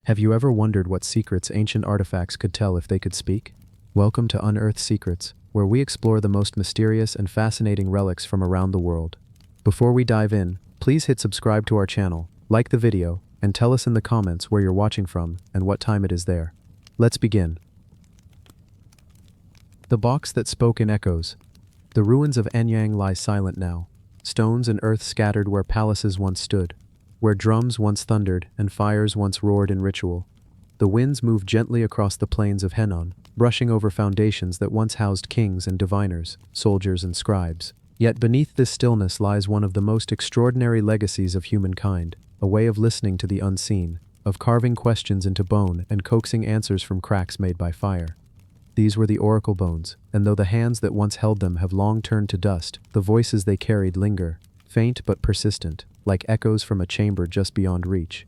Have you ever wondered what secrets ancient artifacts could tell if they could speak? Welcome to Unearthed Secrets, where we explore the most mysterious and fascinating relics from around the world. Before we dive in, please hit subscribe to our channel, like the video, and tell us in the comments where you're watching from and what time it is there. Let's begin. The box that spoke in echoes. The ruins of Anyang lie silent now, stones and earth scattered where palaces once stood, where drums once thundered and fires once roared in ritual. The winds move gently across the plains of Henan, brushing over foundations that once housed kings and diviners, soldiers and scribes. Yet beneath this stillness lies one of the most extraordinary legacies of humankind, a way of listening to the unseen, of carving questions into bone and coaxing answers from cracks made by fire. These were the oracle bones, and though the hands that once held them have long turned to dust, the voices they carried linger, faint but persistent, like echoes from a chamber just beyond reach.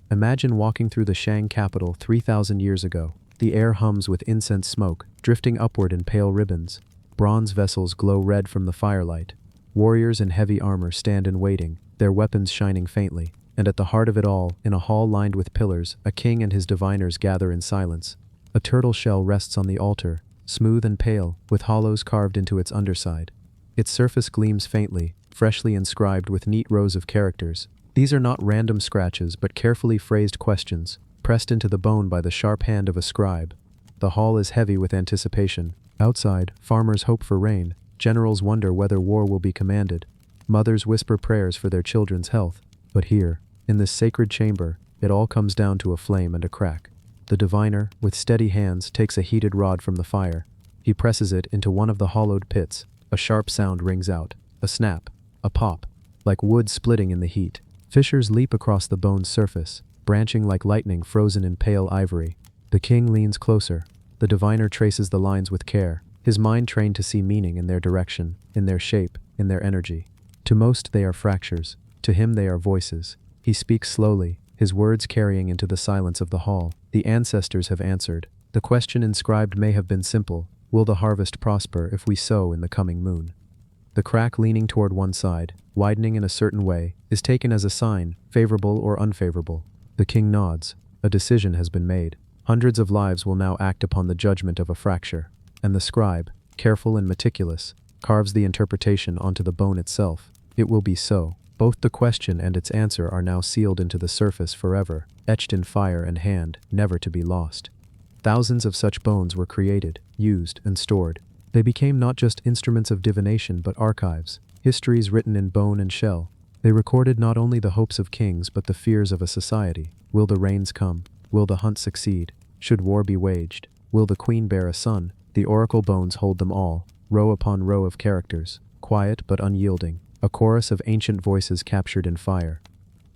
Imagine walking through the Shang capital 3,000 years ago. The air hums with incense smoke, drifting upward in pale ribbons. Bronze vessels glow red from the firelight. Warriors in heavy armor stand in waiting, their weapons shining faintly. And at the heart of it all, in a hall lined with pillars, a king and his diviners gather in silence. A turtle shell rests on the altar, smooth and pale, with hollows carved into its underside. Its surface gleams faintly, freshly inscribed with neat rows of characters. These are not random scratches but carefully phrased questions, pressed into the bone by the sharp hand of a scribe. The hall is heavy with anticipation. Outside, farmers hope for rain, generals wonder whether war will be commanded. Mothers whisper prayers for their children's health. But here, in this sacred chamber, it all comes down to a flame and a crack. The diviner, with steady hands, takes a heated rod from the fire. He presses it into one of the hollowed pits. A sharp sound rings out. A snap. A pop. Like wood splitting in the heat. Fissures leap across the bone's surface, branching like lightning frozen in pale ivory. The king leans closer. The diviner traces the lines with care, his mind trained to see meaning in their direction, in their shape, in their energy. To most they are fractures. To him they are voices. He speaks slowly, his words carrying into the silence of the hall. The ancestors have answered. The question inscribed may have been simple: will the harvest prosper if we sow in the coming moon? The crack leaning toward one side, widening in a certain way, is taken as a sign, favorable or unfavorable. The king nods. A decision has been made. Hundreds of lives will now act upon the judgment of a fracture. And the scribe, careful and meticulous, carves the interpretation onto the bone itself. It will be so. Both the question and its answer are now sealed into the surface forever, etched in fire and hand, never to be lost. Thousands of such bones were created, used, and stored. They became not just instruments of divination but archives, histories written in bone and shell. They recorded not only the hopes of kings but the fears of a society. Will the rains come? Will the hunt succeed? Should war be waged? Will the queen bear a son? The oracle bones hold them all, row upon row of characters, quiet but unyielding, a chorus of ancient voices captured in fire.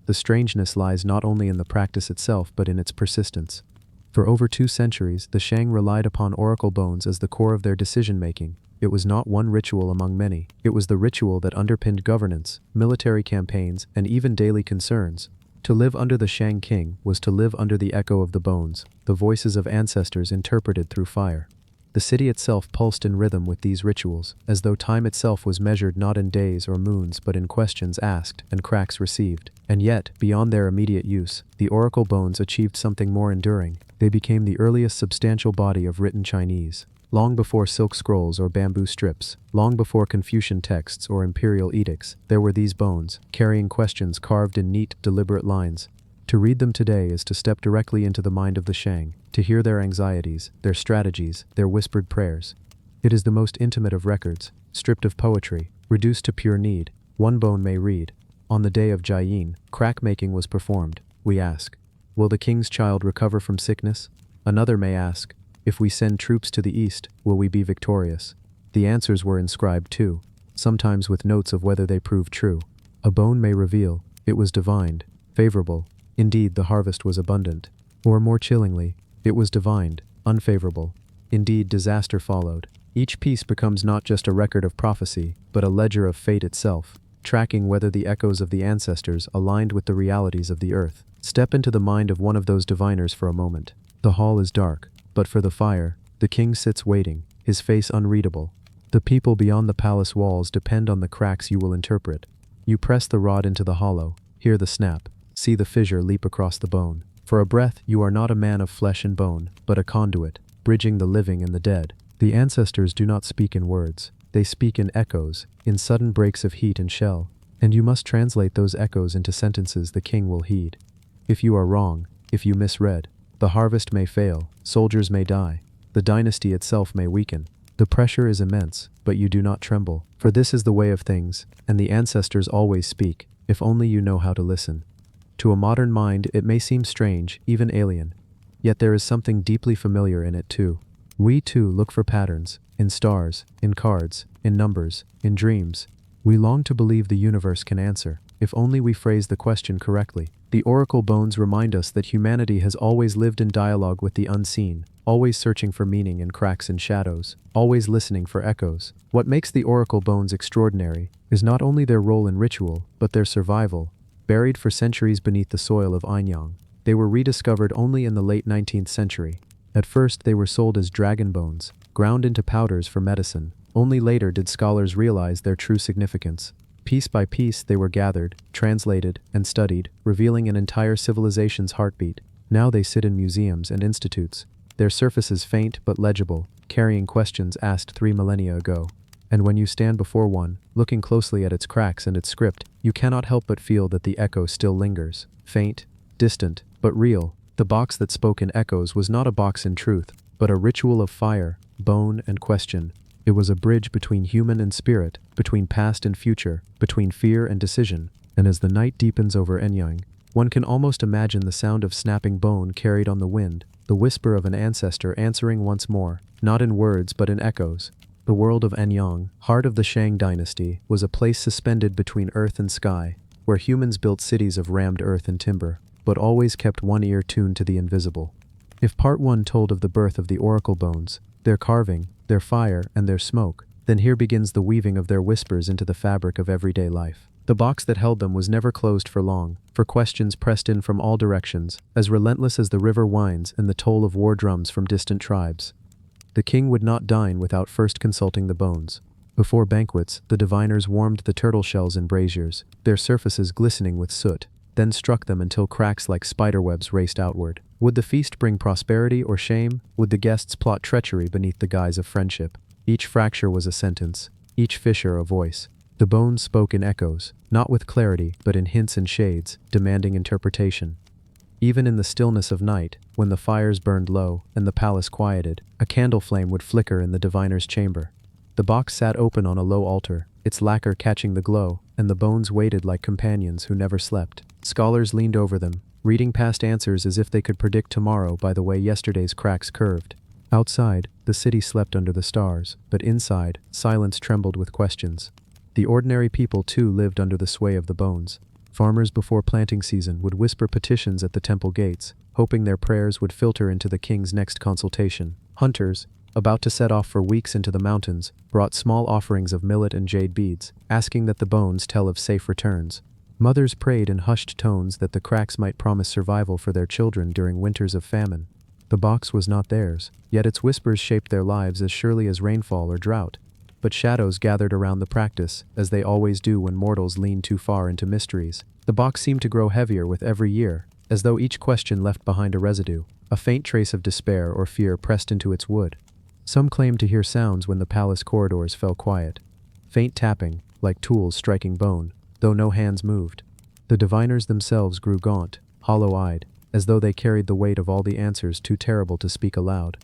The strangeness lies not only in the practice itself but in its persistence. For over 2 centuries, the Shang relied upon oracle bones as the core of their decision-making. It was not one ritual among many. It was the ritual that underpinned governance, military campaigns, and even daily concerns. To live under the Shang king was to live under the echo of the bones, the voices of ancestors interpreted through fire. The city itself pulsed in rhythm with these rituals, as though time itself was measured not in days or moons but in questions asked and cracks received. And yet, beyond their immediate use, the oracle bones achieved something more enduring. They became the earliest substantial body of written Chinese. Long before silk scrolls or bamboo strips, long before Confucian texts or imperial edicts, there were these bones, carrying questions carved in neat, deliberate lines. To read them today is to step directly into the mind of the Shang, to hear their anxieties, their strategies, their whispered prayers. It is the most intimate of records, stripped of poetry, reduced to pure need. One bone may read, "On the day of Jiyin, crack-making was performed. We ask, will the king's child recover from sickness?" Another may ask, "If we send troops to the east, will we be victorious?" The answers were inscribed too, sometimes with notes of whether they proved true. A bone may reveal, it was divined, favorable. Indeed, the harvest was abundant. Or more chillingly, it was divined, unfavorable. Indeed, disaster followed. Each piece becomes not just a record of prophecy, but a ledger of fate itself, tracking whether the echoes of the ancestors aligned with the realities of the earth. Step into the mind of one of those diviners for a moment. The hall is dark, but for the fire, the king sits waiting, his face unreadable. The people beyond the palace walls depend on the cracks you will interpret. You press the rod into the hollow, hear the snap, see the fissure leap across the bone. For a breath, you are not a man of flesh and bone, but a conduit, bridging the living and the dead. The ancestors do not speak in words. They speak in echoes, in sudden breaks of heat and shell, and you must translate those echoes into sentences the king will heed. If you are wrong, if you misread, the harvest may fail, soldiers may die, the dynasty itself may weaken. The pressure is immense, but you do not tremble, for this is the way of things, and the ancestors always speak, if only you know how to listen. To a modern mind it may seem strange, even alien, yet there is something deeply familiar in it too. We too look for patterns, in stars, in cards, in numbers, in dreams. We long to believe the universe can answer, if only we phrase the question correctly. The oracle bones remind us that humanity has always lived in dialogue with the unseen, always searching for meaning in cracks and shadows, always listening for echoes. What makes the oracle bones extraordinary is not only their role in ritual, but their survival. Buried for centuries beneath the soil of Anyang, they were rediscovered only in the late 19th century. At first they were sold as dragon bones, ground into powders for medicine. Only later did scholars realize their true significance. Piece by piece they were gathered, translated, and studied, revealing an entire civilization's heartbeat. Now they sit in museums and institutes, their surfaces faint but legible, carrying questions asked 3 millennia ago. And when you stand before one, looking closely at its cracks and its script, you cannot help but feel that the echo still lingers. Faint, distant, but real. The box that spoke in echoes was not a box in truth, but a ritual of fire, bone, and question. It was a bridge between human and spirit, between past and future, between fear and decision. And as the night deepens over Anyang, one can almost imagine the sound of snapping bone carried on the wind, the whisper of an ancestor answering once more, not in words but in echoes. The world of Anyang, heart of the Shang dynasty, was a place suspended between earth and sky, where humans built cities of rammed earth and timber, but always kept one ear tuned to the invisible. If part 1 told of the birth of the oracle bones, their carving, their fire, and their smoke, then here begins the weaving of their whispers into the fabric of everyday life. The box that held them was never closed for long, for questions pressed in from all directions, as relentless as the river winds and the toll of war drums from distant tribes. The king would not dine without first consulting the bones. Before banquets, the diviners warmed the turtle shells in braziers, their surfaces glistening with soot, then struck them until cracks like spiderwebs raced outward. Would the feast bring prosperity or shame? Would the guests plot treachery beneath the guise of friendship? Each fracture was a sentence, each fissure a voice. The bones spoke in echoes, not with clarity, but in hints and shades, demanding interpretation. Even in the stillness of night, when the fires burned low and the palace quieted, a candle flame would flicker in the diviner's chamber. The box sat open on a low altar, its lacquer catching the glow, and the bones waited like companions who never slept. Scholars leaned over them, reading past answers as if they could predict tomorrow by the way yesterday's cracks curved. Outside, the city slept under the stars, but inside, silence trembled with questions. The ordinary people too lived under the sway of the bones. Farmers before planting season would whisper petitions at the temple gates, hoping their prayers would filter into the king's next consultation. Hunters, about to set off for weeks into the mountains, brought small offerings of millet and jade beads, asking that the bones tell of safe returns. Mothers prayed in hushed tones that the cracks might promise survival for their children during winters of famine. The box was not theirs, yet its whispers shaped their lives as surely as rainfall or drought. But shadows gathered around the practice, as they always do when mortals lean too far into mysteries. The box seemed to grow heavier with every year, as though each question left behind a residue, a faint trace of despair or fear pressed into its wood. Some claimed to hear sounds when the palace corridors fell quiet. Faint tapping, like tools striking bone, though no hands moved. The diviners themselves grew gaunt, hollow-eyed, as though they carried the weight of all the answers too terrible to speak aloud.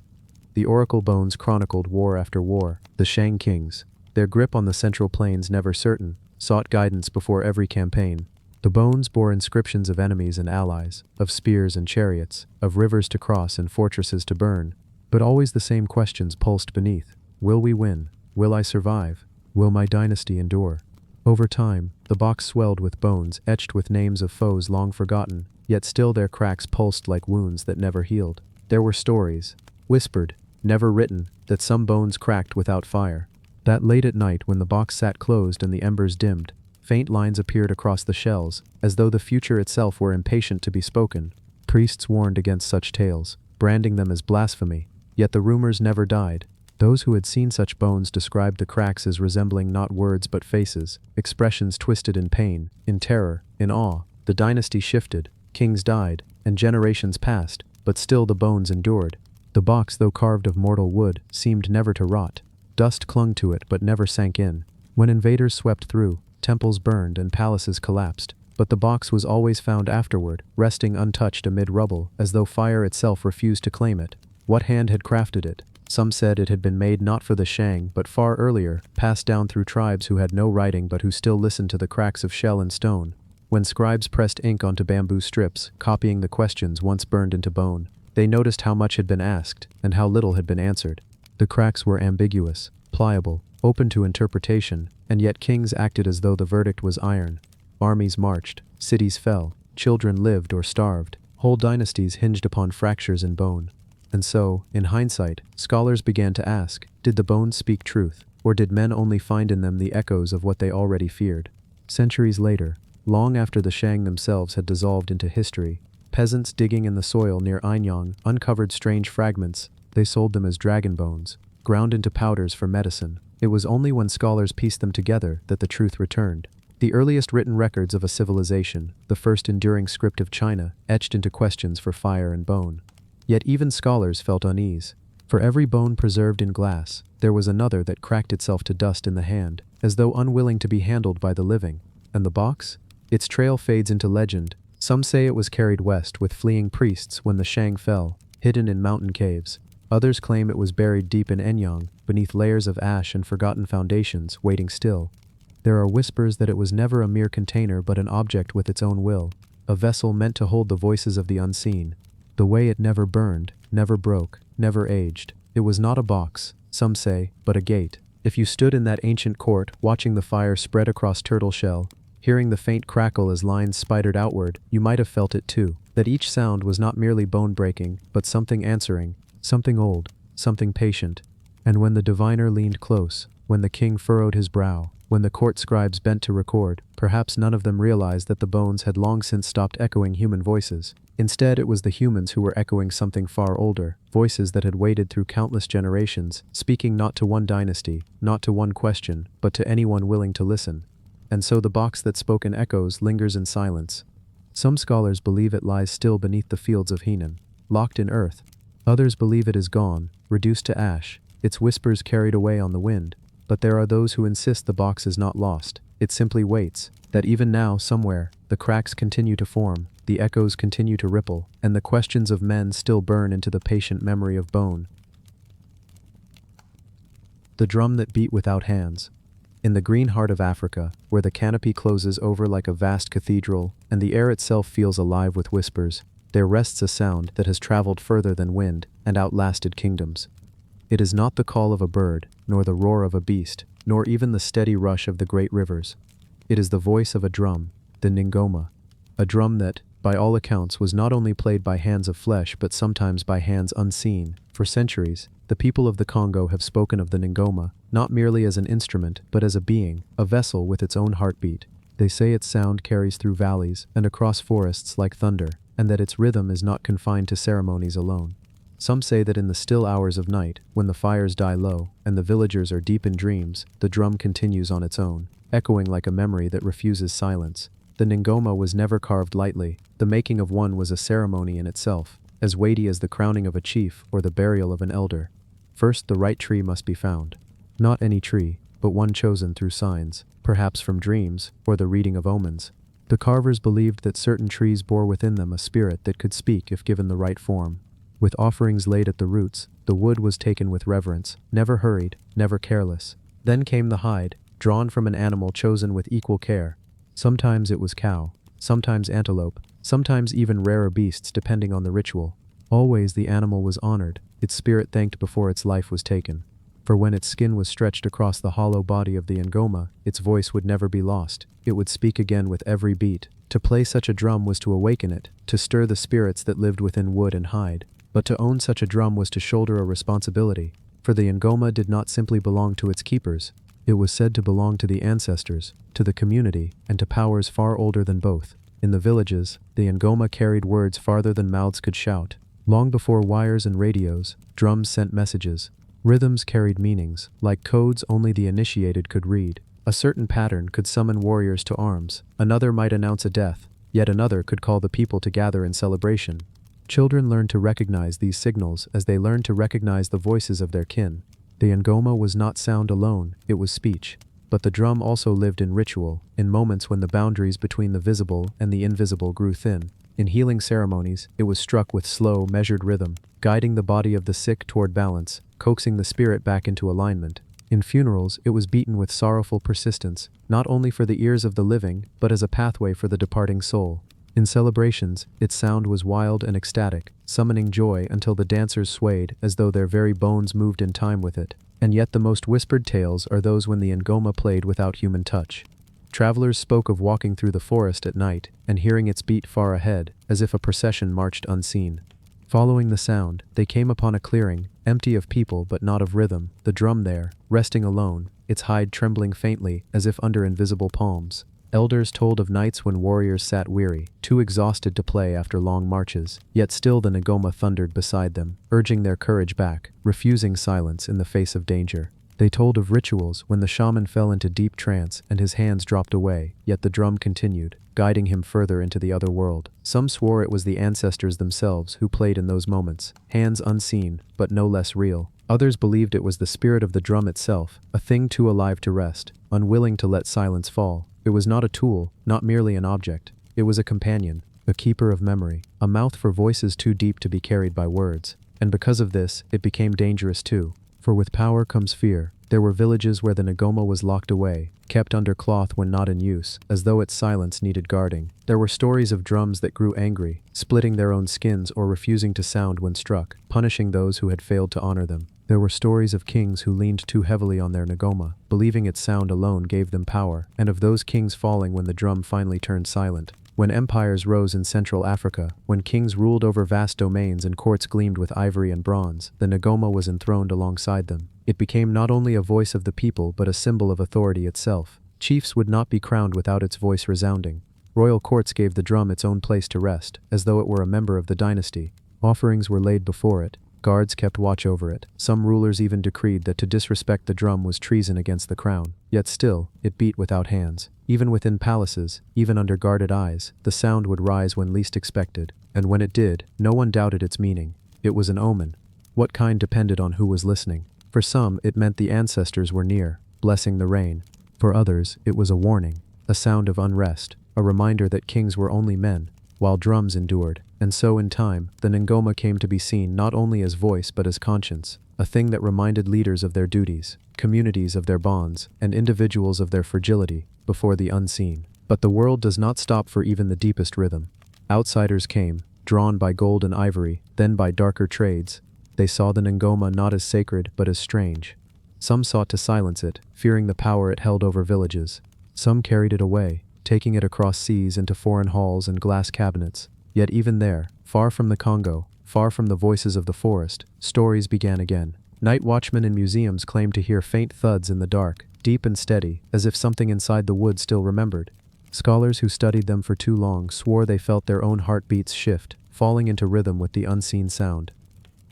The oracle bones chronicled war after war, the Shang kings, their grip on the central plains never certain, sought guidance before every campaign. The bones bore inscriptions of enemies and allies, of spears and chariots, of rivers to cross and fortresses to burn, but always the same questions pulsed beneath. Will we win? Will I survive? Will my dynasty endure? Over time, the box swelled with bones etched with names of foes long forgotten, yet still their cracks pulsed like wounds that never healed. There were stories, whispered, never written, that some bones cracked without fire. That late at night when the box sat closed and the embers dimmed, faint lines appeared across the shells, as though the future itself were impatient to be spoken. Priests warned against such tales, branding them as blasphemy, yet the rumors never died. Those who had seen such bones described the cracks as resembling not words but faces, expressions twisted in pain, in terror, in awe. The dynasty shifted, kings died, and generations passed, but still the bones endured. The box, though carved of mortal wood, seemed never to rot. Dust clung to it but never sank in. When invaders swept through, temples burned and palaces collapsed. But the box was always found afterward, resting untouched amid rubble, as though fire itself refused to claim it. What hand had crafted it? Some said it had been made not for the Shang, but far earlier, passed down through tribes who had no writing but who still listened to the cracks of shell and stone. When scribes pressed ink onto bamboo strips, copying the questions once burned into bone, they noticed how much had been asked, and how little had been answered. The cracks were ambiguous, pliable, open to interpretation, and yet kings acted as though the verdict was iron. Armies marched, cities fell, children lived or starved, whole dynasties hinged upon fractures in bone. And so, in hindsight, scholars began to ask, did the bones speak truth, or did men only find in them the echoes of what they already feared? Centuries later, long after the Shang themselves had dissolved into history, peasants digging in the soil near Anyang uncovered strange fragments. They sold them as dragon bones, ground into powders for medicine. It was only when scholars pieced them together that the truth returned. The earliest written records of a civilization, the first enduring script of China, etched into questions for fire and bone. Yet even scholars felt unease. For every bone preserved in glass, there was another that cracked itself to dust in the hand, as though unwilling to be handled by the living. And the box? Its trail fades into legend. Some say it was carried west with fleeing priests when the Shang fell, hidden in mountain caves. Others claim it was buried deep in Anyang, beneath layers of ash and forgotten foundations, waiting still. There are whispers that it was never a mere container but an object with its own will, a vessel meant to hold the voices of the unseen. The way it never burned, never broke, never aged. It was not a box, some say, but a gate. If you stood in that ancient court, watching the fire spread across turtle shell, hearing the faint crackle as lines spidered outward, you might have felt it too, that each sound was not merely bone-breaking, but something answering, something old, something patient. And when the diviner leaned close, when the king furrowed his brow, when the court scribes bent to record, perhaps none of them realized that the bones had long since stopped echoing human voices. Instead, it was the humans who were echoing something far older, voices that had waited through countless generations, speaking not to one dynasty, not to one question, but to anyone willing to listen. And so the box that spoke in echoes lingers in silence. Some scholars believe it lies still beneath the fields of Henan, locked in earth. Others believe it is gone, reduced to ash, its whispers carried away on the wind. But there are those who insist the box is not lost. It simply waits, that even now, somewhere, the cracks continue to form, the echoes continue to ripple, and the questions of men still burn into the patient memory of bone. The drum that beat without hands. In the green heart of Africa, where the canopy closes over like a vast cathedral, and the air itself feels alive with whispers, there rests a sound that has traveled further than wind and outlasted kingdoms. It is not the call of a bird, nor the roar of a beast, nor even the steady rush of the great rivers. It is the voice of a drum, the ngoma, a drum that, by all accounts, was not only played by hands of flesh but sometimes by hands unseen. For centuries, the people of the Congo have spoken of the ngoma, not merely as an instrument but as a being, a vessel with its own heartbeat. They say its sound carries through valleys and across forests like thunder, and that its rhythm is not confined to ceremonies alone. Some say that in the still hours of night, when the fires die low and the villagers are deep in dreams, the drum continues on its own, echoing like a memory that refuses silence. The ngoma was never carved lightly. The making of one was a ceremony in itself, as weighty as the crowning of a chief or the burial of an elder. First, the right tree must be found. Not any tree, but one chosen through signs, perhaps from dreams or the reading of omens. The carvers believed that certain trees bore within them a spirit that could speak if given the right form. With offerings laid at the roots, the wood was taken with reverence, never hurried, never careless. Then came the hide, drawn from an animal chosen with equal care. Sometimes it was cow, sometimes antelope, sometimes even rarer beasts depending on the ritual. Always the animal was honored, its spirit thanked before its life was taken. For when its skin was stretched across the hollow body of the ngoma, its voice would never be lost. It would speak again with every beat. To play such a drum was to awaken it, to stir the spirits that lived within wood and hide. But to own such a drum was to shoulder a responsibility, for the ngoma did not simply belong to its keepers. It was said to belong to the ancestors, to the community, and to powers far older than both. In the villages, the ngoma carried words farther than mouths could shout. Long before wires and radios, drums sent messages. Rhythms carried meanings, like codes only the initiated could read. A certain pattern could summon warriors to arms, another might announce a death. Yet another could call the people to gather in celebration. Children learned to recognize these signals as they learned to recognize the voices of their kin. The ngoma was not sound alone, it was speech. But the drum also lived in ritual, in moments when the boundaries between the visible and the invisible grew thin. In healing ceremonies, it was struck with slow, measured rhythm, guiding the body of the sick toward balance, coaxing the spirit back into alignment. In funerals, it was beaten with sorrowful persistence, not only for the ears of the living, but as a pathway for the departing soul. In celebrations, its sound was wild and ecstatic, summoning joy until the dancers swayed as though their very bones moved in time with it. And yet the most whispered tales are those when the ngoma played without human touch. Travelers spoke of walking through the forest at night and hearing its beat far ahead, as if a procession marched unseen. Following the sound, they came upon a clearing, empty of people but not of rhythm, the drum there, resting alone, its hide trembling faintly as if under invisible palms. Elders told of nights when warriors sat weary, too exhausted to play after long marches, yet still the ngoma thundered beside them, urging their courage back, refusing silence in the face of danger. They told of rituals when the shaman fell into deep trance and his hands dropped away, yet the drum continued, guiding him further into the other world. Some swore it was the ancestors themselves who played in those moments, hands unseen, but no less real. Others believed it was the spirit of the drum itself, a thing too alive to rest, unwilling to let silence fall. It was not a tool, not merely an object. It was a companion, a keeper of memory, a mouth for voices too deep to be carried by words. And because of this, it became dangerous too. For with power comes fear. There were villages where the ngoma was locked away, kept under cloth when not in use, as though its silence needed guarding. There were stories of drums that grew angry, splitting their own skins or refusing to sound when struck, punishing those who had failed to honor them. There were stories of kings who leaned too heavily on their ngoma, believing its sound alone gave them power, and of those kings falling when the drum finally turned silent. When empires rose in Central Africa, when kings ruled over vast domains and courts gleamed with ivory and bronze, the ngoma was enthroned alongside them. It became not only a voice of the people but a symbol of authority itself. Chiefs would not be crowned without its voice resounding. Royal courts gave the drum its own place to rest, as though it were a member of the dynasty. Offerings were laid before it. Guards kept watch over it. Some rulers even decreed that to disrespect the drum was treason against the crown. Yet still, it beat without hands. Even within palaces, even under guarded eyes, the sound would rise when least expected. And when it did, no one doubted its meaning. It was an omen. What kind depended on who was listening. For some, it meant the ancestors were near, blessing the rain. For others, it was a warning, a sound of unrest, a reminder that kings were only men, while drums endured. And so in time, the ngoma came to be seen not only as voice but as conscience, a thing that reminded leaders of their duties, communities of their bonds, and individuals of their fragility before the unseen. But the world does not stop for even the deepest rhythm. Outsiders came, drawn by gold and ivory, then by darker trades. They saw the ngoma not as sacred but as strange. Some sought to silence it, fearing the power it held over villages. Some carried it away, taking it across seas into foreign halls and glass cabinets. Yet even there, far from the Congo, far from the voices of the forest, stories began again. Night watchmen in museums claimed to hear faint thuds in the dark, deep and steady, as if something inside the woods still remembered. Scholars who studied them for too long swore they felt their own heartbeats shift, falling into rhythm with the unseen sound.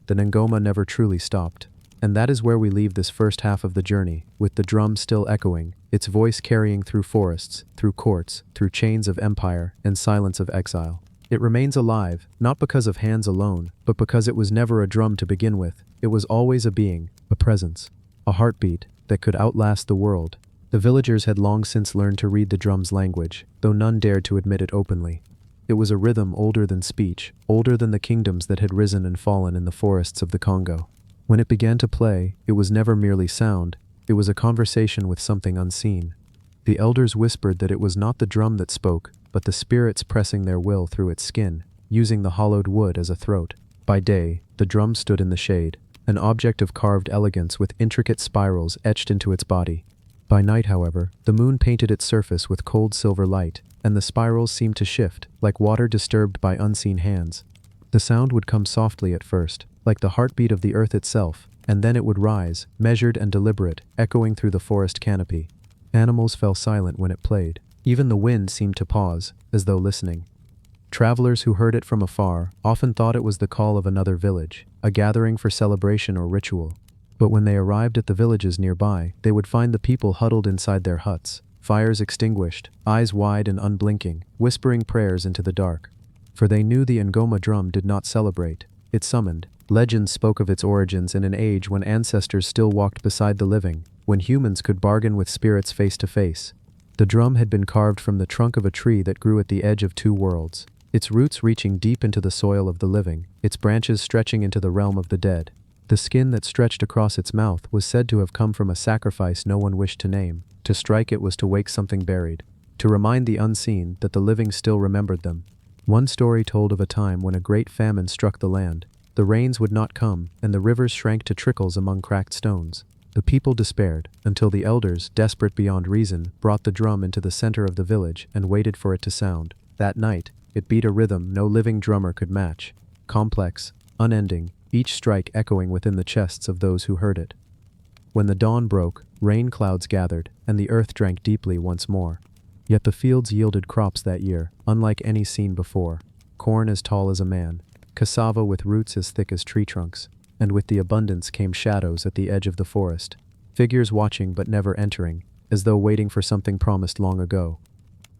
The ngoma never truly stopped. And that is where we leave this first half of the journey, with the drum still echoing, its voice carrying through forests, through courts, through chains of empire, and silence of exile. It remains alive, not because of hands alone, but because it was never a drum to begin with. It was always a being, a presence, a heartbeat that could outlast the world. The villagers had long since learned to read the drum's language, though none dared to admit it openly. It was a rhythm older than speech, older than the kingdoms that had risen and fallen in the forests of the Congo. When it began to play, it was never merely sound, it was a conversation with something unseen. The elders whispered that it was not the drum that spoke, but the spirits pressing their will through its skin, using the hollowed wood as a throat. By day, the drum stood in the shade, an object of carved elegance with intricate spirals etched into its body. By night, however, the moon painted its surface with cold silver light, and the spirals seemed to shift, like water disturbed by unseen hands. The sound would come softly at first, like the heartbeat of the earth itself, and then it would rise, measured and deliberate, echoing through the forest canopy. Animals fell silent when it played. Even the wind seemed to pause, as though listening. Travelers who heard it from afar often thought it was the call of another village, a gathering for celebration or ritual. But when they arrived at the villages nearby, they would find the people huddled inside their huts, fires extinguished, eyes wide and unblinking, whispering prayers into the dark. For they knew the Ngoma drum did not celebrate, it summoned. Legends spoke of its origins in an age when ancestors still walked beside the living, when humans could bargain with spirits face to face. The drum had been carved from the trunk of a tree that grew at the edge of two worlds, its roots reaching deep into the soil of the living, its branches stretching into the realm of the dead. The skin that stretched across its mouth was said to have come from a sacrifice no one wished to name. To strike it was to wake something buried, to remind the unseen that the living still remembered them. One story told of a time when a great famine struck the land. The rains would not come, and the rivers shrank to trickles among cracked stones. The people despaired, until the elders, desperate beyond reason, brought the drum into the center of the village and waited for it to sound. That night, it beat a rhythm no living drummer could match. Complex, unending, each strike echoing within the chests of those who heard it. When the dawn broke, rain clouds gathered, and the earth drank deeply once more. Yet the fields yielded crops that year, unlike any seen before. Corn as tall as a man, cassava with roots as thick as tree trunks, and with the abundance came shadows at the edge of the forest, figures watching but never entering, as though waiting for something promised long ago.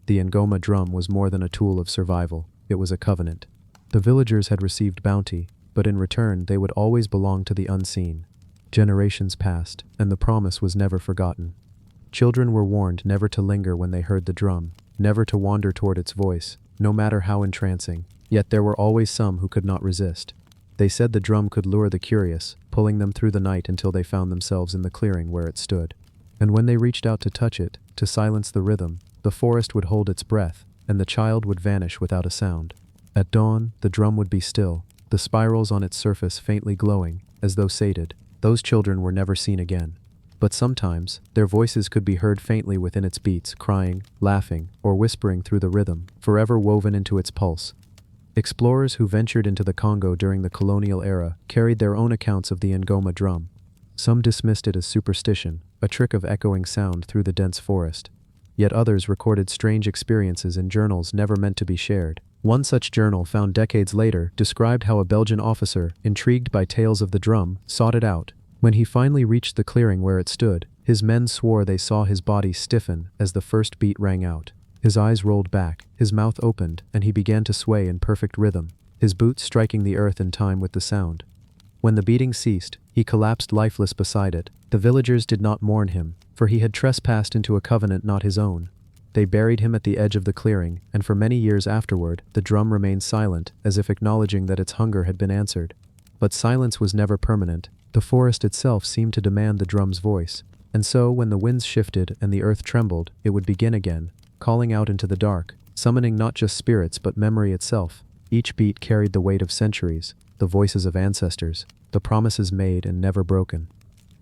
The Ngoma drum was more than a tool of survival, it was a covenant. The villagers had received bounty, but in return they would always belong to the unseen. Generations passed, and the promise was never forgotten. Children were warned never to linger when they heard the drum, never to wander toward its voice, no matter how entrancing. Yet there were always some who could not resist. They said the drum could lure the curious, pulling them through the night until they found themselves in the clearing where it stood. And when they reached out to touch it, to silence the rhythm, the forest would hold its breath, and the child would vanish without a sound. At dawn, the drum would be still, the spirals on its surface faintly glowing, as though sated. Those children were never seen again. But sometimes, their voices could be heard faintly within its beats, crying, laughing, or whispering through the rhythm, forever woven into its pulse. Explorers who ventured into the Congo during the colonial era carried their own accounts of the Ngoma drum. Some dismissed it as superstition, a trick of echoing sound through the dense forest. Yet others recorded strange experiences in journals never meant to be shared. One such journal, found decades later, described how a Belgian officer, intrigued by tales of the drum, sought it out. When he finally reached the clearing where it stood, his men swore they saw his body stiffen as the first beat rang out. His eyes rolled back, his mouth opened, and he began to sway in perfect rhythm, his boots striking the earth in time with the sound. When the beating ceased, he collapsed lifeless beside it. The villagers did not mourn him, for he had trespassed into a covenant not his own. They buried him at the edge of the clearing, and for many years afterward, the drum remained silent, as if acknowledging that its hunger had been answered. But silence was never permanent. The forest itself seemed to demand the drum's voice, and so when the winds shifted and the earth trembled, it would begin again, calling out into the dark, summoning not just spirits but memory itself. Each beat carried the weight of centuries, the voices of ancestors, the promises made and never broken.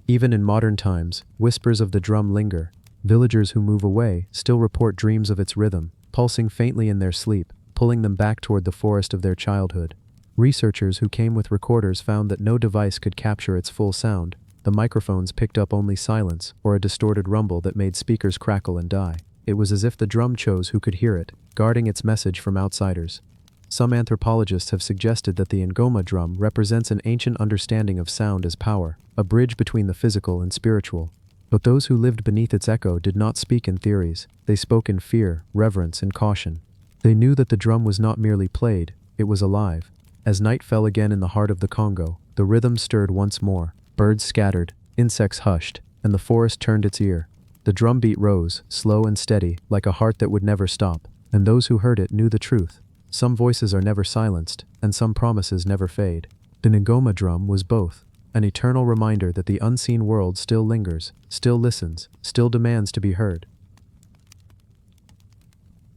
Even in modern times, whispers of the drum linger. Villagers who move away still report dreams of its rhythm, pulsing faintly in their sleep, pulling them back toward the forest of their childhood. Researchers who came with recorders found that no device could capture its full sound. The microphones picked up only silence or a distorted rumble that made speakers crackle and die. It was as if the drum chose who could hear it, guarding its message from outsiders. Some anthropologists have suggested that the Ngoma drum represents an ancient understanding of sound as power, a bridge between the physical and spiritual. But those who lived beneath its echo did not speak in theories. They spoke in fear, reverence, and caution. They knew that the drum was not merely played, it was alive. As night fell again in the heart of the Congo, the rhythm stirred once more. Birds scattered, insects hushed, and the forest turned its ear. The drum beat rose, slow and steady, like a heart that would never stop, and those who heard it knew the truth. Some voices are never silenced, and some promises never fade. The Ngoma drum was both, an eternal reminder that the unseen world still lingers, still listens, still demands to be heard.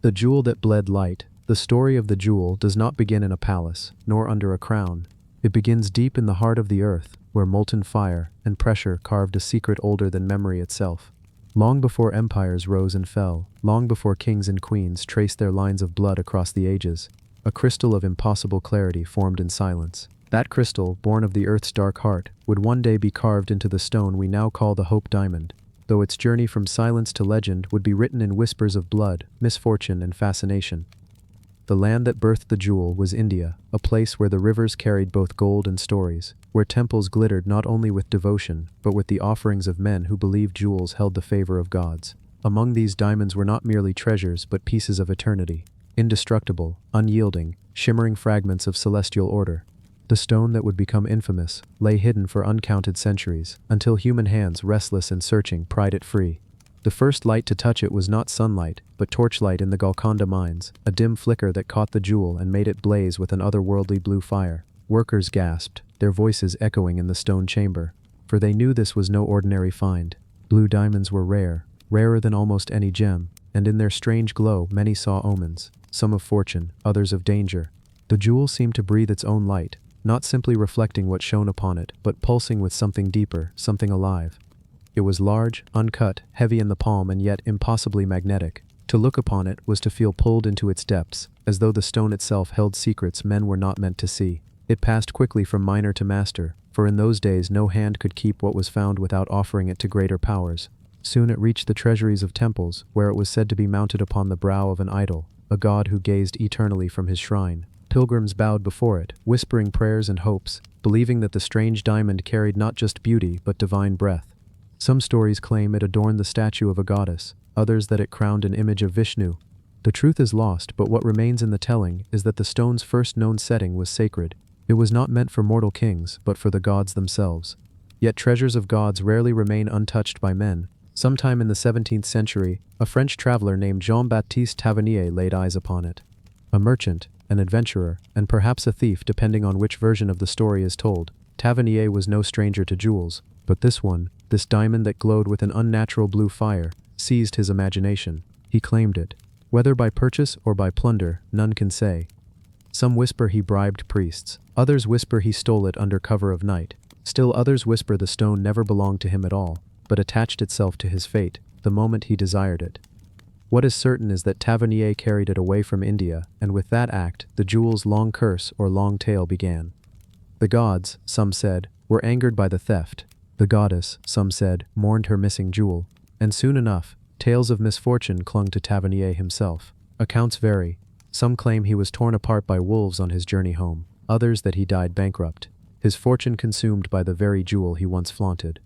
The jewel that bled light. The story of the jewel does not begin in a palace, nor under a crown. It begins deep in the heart of the earth, where molten fire and pressure carved a secret older than memory itself. Long before empires rose and fell, long before kings and queens traced their lines of blood across the ages, a crystal of impossible clarity formed in silence. That crystal, born of the earth's dark heart, would one day be carved into the stone we now call the Hope Diamond, though its journey from silence to legend would be written in whispers of blood, misfortune, and fascination. The land that birthed the jewel was India, a place where the rivers carried both gold and stories, where temples glittered not only with devotion, but with the offerings of men who believed jewels held the favor of gods. Among these diamonds were not merely treasures but pieces of eternity, indestructible, unyielding, shimmering fragments of celestial order. The stone that would become infamous lay hidden for uncounted centuries, until human hands, restless and searching, pried it free. The first light to touch it was not sunlight, but torchlight in the Golconda mines, a dim flicker that caught the jewel and made it blaze with an otherworldly blue fire. Workers gasped, their voices echoing in the stone chamber, for they knew this was no ordinary find. Blue diamonds were rare, rarer than almost any gem, and in their strange glow many saw omens, some of fortune, others of danger. The jewel seemed to breathe its own light, not simply reflecting what shone upon it, but pulsing with something deeper, something alive. It was large, uncut, heavy in the palm, and yet impossibly magnetic. To look upon it was to feel pulled into its depths, as though the stone itself held secrets men were not meant to see. It passed quickly from miner to master, for in those days no hand could keep what was found without offering it to greater powers. Soon it reached the treasuries of temples, where it was said to be mounted upon the brow of an idol, a god who gazed eternally from his shrine. Pilgrims bowed before it, whispering prayers and hopes, believing that the strange diamond carried not just beauty but divine breath. Some stories claim it adorned the statue of a goddess, others that it crowned an image of Vishnu. The truth is lost, but what remains in the telling is that the stone's first known setting was sacred. It was not meant for mortal kings, but for the gods themselves. Yet treasures of gods rarely remain untouched by men. Sometime in the 17th century, a French traveler named Jean-Baptiste Tavernier laid eyes upon it. A merchant, an adventurer, and perhaps a thief depending on which version of the story is told, Tavernier was no stranger to jewels, but this one, this diamond that glowed with an unnatural blue fire, seized his imagination. He claimed it. Whether by purchase or by plunder, none can say. Some whisper he bribed priests, others whisper he stole it under cover of night. Still others whisper the stone never belonged to him at all, but attached itself to his fate, the moment he desired it. What is certain is that Tavernier carried it away from India, and with that act, the jewel's long curse or long tale began. The gods, some said, were angered by the theft. The goddess, some said, mourned her missing jewel, and soon enough, tales of misfortune clung to Tavernier himself. Accounts vary. Some claim he was torn apart by wolves on his journey home, others that he died bankrupt, his fortune consumed by the very jewel he once flaunted.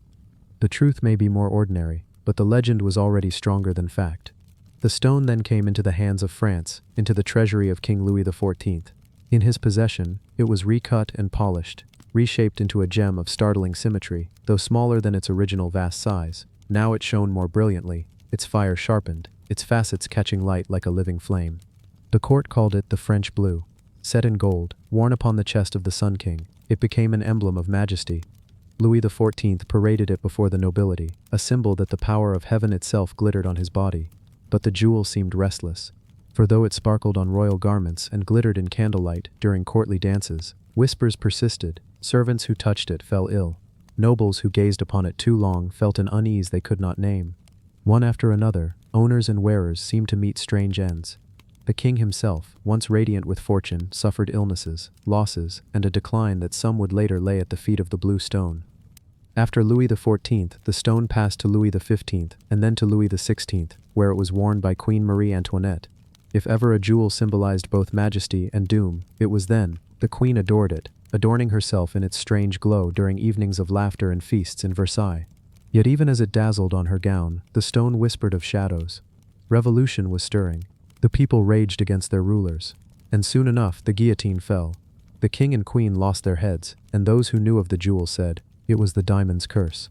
The truth may be more ordinary, but the legend was already stronger than fact. The stone then came into the hands of France, into the treasury of King Louis XIV. In his possession, it was recut and polished, reshaped into a gem of startling symmetry, though smaller than its original vast size. Now it shone more brilliantly, its fire sharpened, its facets catching light like a living flame. The court called it the French blue. Set in gold, worn upon the chest of the Sun King, it became an emblem of majesty. Louis XIV paraded it before the nobility, a symbol that the power of heaven itself glittered on his body. But the jewel seemed restless, for though it sparkled on royal garments and glittered in candlelight during courtly dances, whispers persisted. Servants who touched it fell ill. Nobles who gazed upon it too long felt an unease they could not name. One after another, owners and wearers seemed to meet strange ends. The king himself, once radiant with fortune, suffered illnesses, losses, and a decline that some would later lay at the feet of the blue stone. After Louis XIV, the stone passed to Louis XV, and then to Louis XVI, where it was worn by Queen Marie Antoinette. If ever a jewel symbolized both majesty and doom, it was then. The queen adored it, adorning herself in its strange glow during evenings of laughter and feasts in Versailles. Yet even as it dazzled on her gown, the stone whispered of shadows. Revolution was stirring. The people raged against their rulers. And soon enough, the guillotine fell. The king and queen lost their heads, and those who knew of the jewel said, it was the diamond's curse.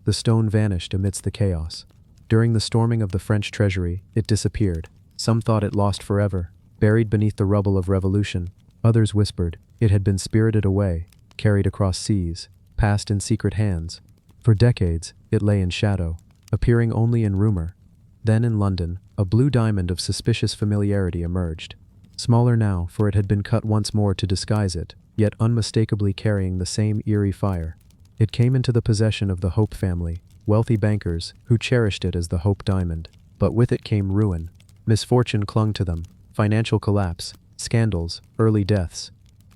The stone vanished amidst the chaos. During the storming of the French treasury, it disappeared. Some thought it lost forever, buried beneath the rubble of revolution. Others whispered, it had been spirited away, carried across seas, passed in secret hands. For decades, it lay in shadow, appearing only in rumor. Then in London, a blue diamond of suspicious familiarity emerged. Smaller now, for it had been cut once more to disguise it, yet unmistakably carrying the same eerie fire. It came into the possession of the Hope family, wealthy bankers who cherished it as the Hope diamond. But with it came ruin. Misfortune clung to them, financial collapse, scandals, early deaths.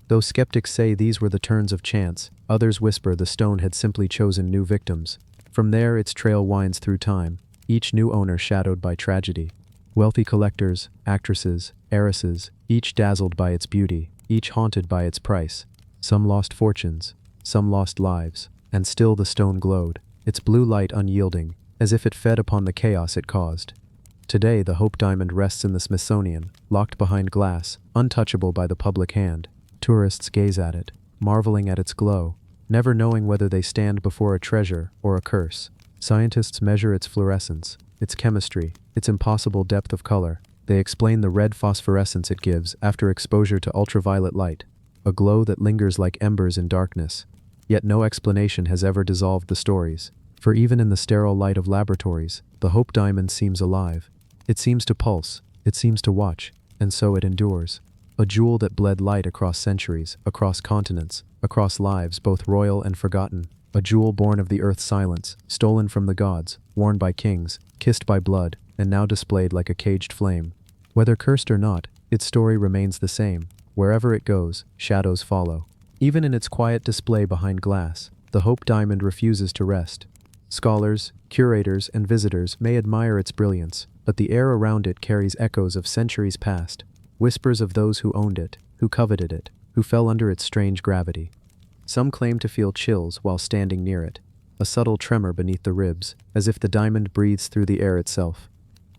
Though skeptics say these were the turns of chance, others whisper the stone had simply chosen new victims. From there its trail winds through time, each new owner shadowed by tragedy. Wealthy collectors, actresses, heiresses, each dazzled by its beauty, each haunted by its price. Some lost fortunes, some lost lives, and still the stone glowed, its blue light unyielding, as if it fed upon the chaos it caused. Today, the Hope Diamond rests in the Smithsonian, locked behind glass, untouchable by the public hand. Tourists gaze at it, marveling at its glow, never knowing whether they stand before a treasure or a curse. Scientists measure its fluorescence, its chemistry, its impossible depth of color. They explain the red phosphorescence it gives after exposure to ultraviolet light, a glow that lingers like embers in darkness. Yet no explanation has ever dissolved the stories, for even in the sterile light of laboratories, the Hope Diamond seems alive. It seems to pulse, it seems to watch, and so it endures. A jewel that bled light across centuries, across continents, across lives both royal and forgotten. A jewel born of the earth's silence, stolen from the gods, worn by kings, kissed by blood, and now displayed like a caged flame. Whether cursed or not, its story remains the same. Wherever it goes, shadows follow. Even in its quiet display behind glass, the Hope Diamond refuses to rest. Scholars, curators, and visitors may admire its brilliance, but the air around it carries echoes of centuries past, whispers of those who owned it, who coveted it, who fell under its strange gravity. Some claim to feel chills while standing near it, a subtle tremor beneath the ribs, as if the diamond breathes through the air itself.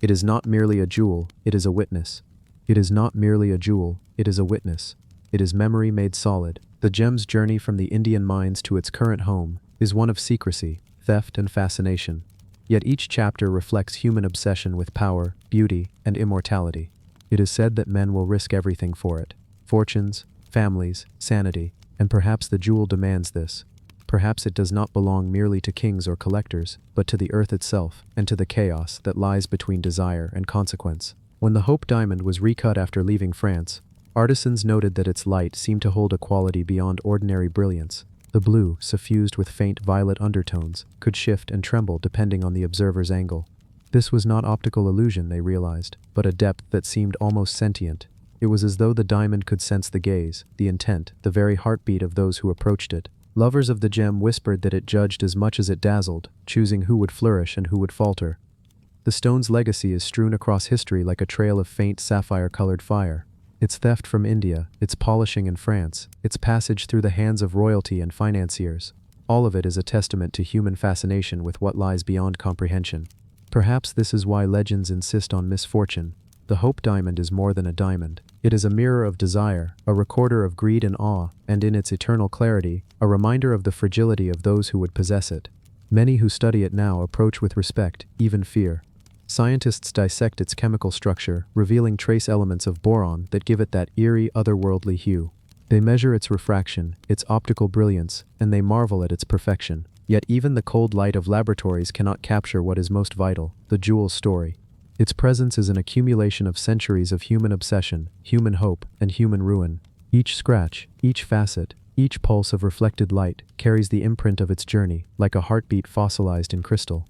It is not merely a jewel, it is a witness. It is not merely a jewel, it is a witness. It is memory made solid. The gem's journey from the Indian mines to its current home is one of secrecy, theft, and fascination. Yet each chapter reflects human obsession with power, beauty, and immortality. It is said that men will risk everything for it. Fortunes, families, sanity, and perhaps the jewel demands this. Perhaps it does not belong merely to kings or collectors, but to the earth itself, and to the chaos that lies between desire and consequence. When the Hope Diamond was recut after leaving France, artisans noted that its light seemed to hold a quality beyond ordinary brilliance. The blue, suffused with faint violet undertones, could shift and tremble depending on the observer's angle. This was not optical illusion, they realized, but a depth that seemed almost sentient. It was as though the diamond could sense the gaze, the intent, the very heartbeat of those who approached it. Lovers of the gem whispered that it judged as much as it dazzled, choosing who would flourish and who would falter. The stone's legacy is strewn across history like a trail of faint sapphire-colored fire. Its theft from India, its polishing in France, its passage through the hands of royalty and financiers, all of it is a testament to human fascination with what lies beyond comprehension. Perhaps this is why legends insist on misfortune. The Hope Diamond is more than a diamond. It is a mirror of desire, a recorder of greed and awe, and in its eternal clarity, a reminder of the fragility of those who would possess it. Many who study it now approach with respect, even fear. Scientists dissect its chemical structure, revealing trace elements of boron that give it that eerie, otherworldly hue. They measure its refraction, its optical brilliance, and they marvel at its perfection. Yet even the cold light of laboratories cannot capture what is most vital, the jewel's story. Its presence is an accumulation of centuries of human obsession, human hope, and human ruin. Each scratch, each facet, each pulse of reflected light carries the imprint of its journey, like a heartbeat fossilized in crystal.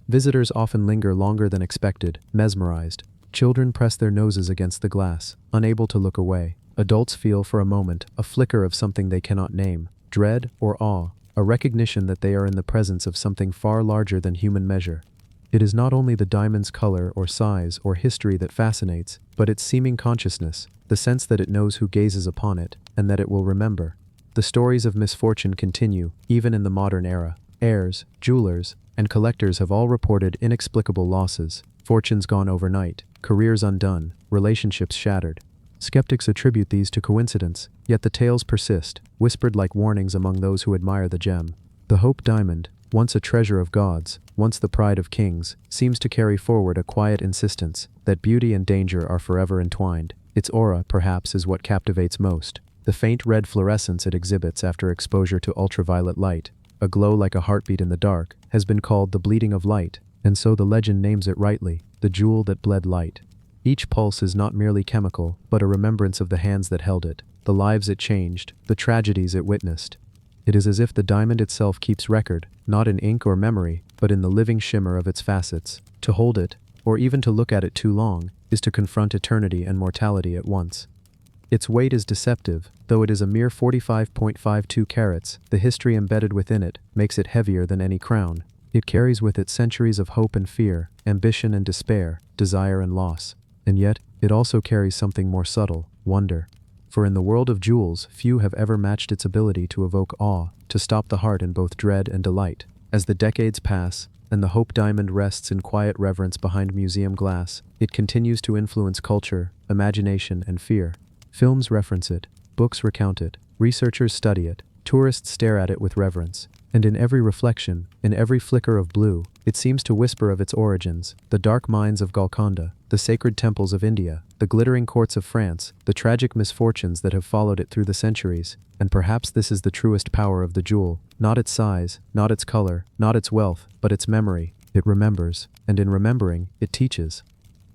Visitors often linger longer than expected, mesmerized. Children press their noses against the glass, unable to look away. Adults feel for a moment a flicker of something they cannot name, dread or awe, a recognition that they are in the presence of something far larger than human measure. It is not only the diamond's color or size or history that fascinates, but its seeming consciousness, the sense that it knows who gazes upon it, and that it will remember. The stories of misfortune continue, even in the modern era. Heirs, jewelers, and collectors have all reported inexplicable losses, fortunes gone overnight, careers undone, relationships shattered. Skeptics attribute these to coincidence, yet the tales persist, whispered like warnings among those who admire the gem. The Hope Diamond, once a treasure of gods, once the pride of kings, seems to carry forward a quiet insistence that beauty and danger are forever entwined. Its aura, perhaps, is what captivates most. The faint red fluorescence it exhibits after exposure to ultraviolet light, a glow like a heartbeat in the dark, has been called the bleeding of light, and so the legend names it rightly, the jewel that bled light. Each pulse is not merely chemical, but a remembrance of the hands that held it, the lives it changed, the tragedies it witnessed. It is as if the diamond itself keeps record, not in ink or memory, but in the living shimmer of its facets. To hold it, or even to look at it too long, is to confront eternity and mortality at once. Its weight is deceptive, though it is a mere 45.52 carats, the history embedded within it makes it heavier than any crown. It carries with it centuries of hope and fear, ambition and despair, desire and loss. And yet, it also carries something more subtle, wonder. For in the world of jewels, few have ever matched its ability to evoke awe, to stop the heart in both dread and delight. As the decades pass, and the Hope Diamond rests in quiet reverence behind museum glass. It continues to influence culture, imagination, and fear. Films reference it, books recount it, researchers study it, tourists stare at it with reverence. And in every reflection, in every flicker of blue, it seems to whisper of its origins, the dark mines of Golconda, the sacred temples of India, the glittering courts of France, the tragic misfortunes that have followed it through the centuries. And perhaps this is the truest power of the jewel, not its size, not its color, not its wealth, but its memory. It remembers, and in remembering, it teaches.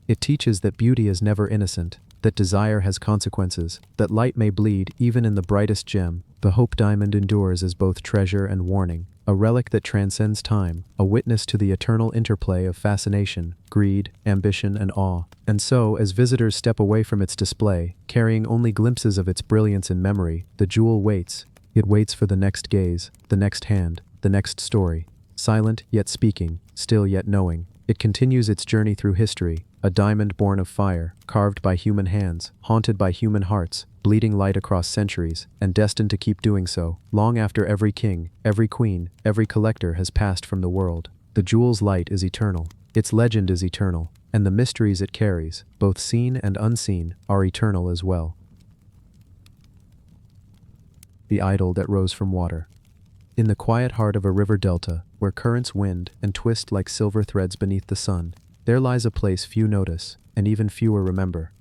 It teaches that beauty is never innocent, that desire has consequences, that light may bleed even in the brightest gem. The Hope Diamond endures as both treasure and warning, a relic that transcends time, a witness to the eternal interplay of fascination, greed, ambition, and awe. And so, as visitors step away from its display, carrying only glimpses of its brilliance in memory, the jewel waits. It waits for the next gaze, the next hand, the next story. Silent yet speaking, still yet knowing, it continues its journey through history, a diamond born of fire, carved by human hands, haunted by human hearts, bleeding light across centuries, and destined to keep doing so, long after every king, every queen, every collector has passed from the world. The jewel's light is eternal, its legend is eternal, and the mysteries it carries, both seen and unseen, are eternal as well. The idol that rose from water. In the quiet heart of a river delta, where currents wind and twist like silver threads beneath the sun, there lies a place few notice, and even fewer remember.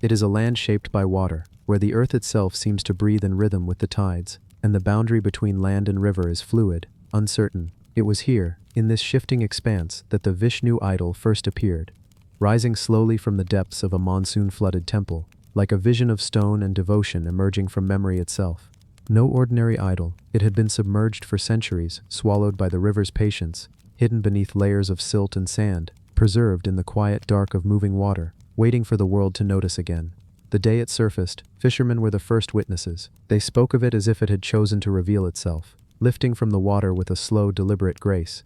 It is a land shaped by water, where the earth itself seems to breathe in rhythm with the tides, and the boundary between land and river is fluid, uncertain. It was here, in this shifting expanse, that the Vishnu idol first appeared, rising slowly from the depths of a monsoon-flooded temple, like a vision of stone and devotion emerging from memory itself. No ordinary idol, it had been submerged for centuries, swallowed by the river's patience, hidden beneath layers of silt and sand, preserved in the quiet dark of moving water, waiting for the world to notice again. The day it surfaced, fishermen were the first witnesses. They spoke of it as if it had chosen to reveal itself, lifting from the water with a slow, deliberate grace.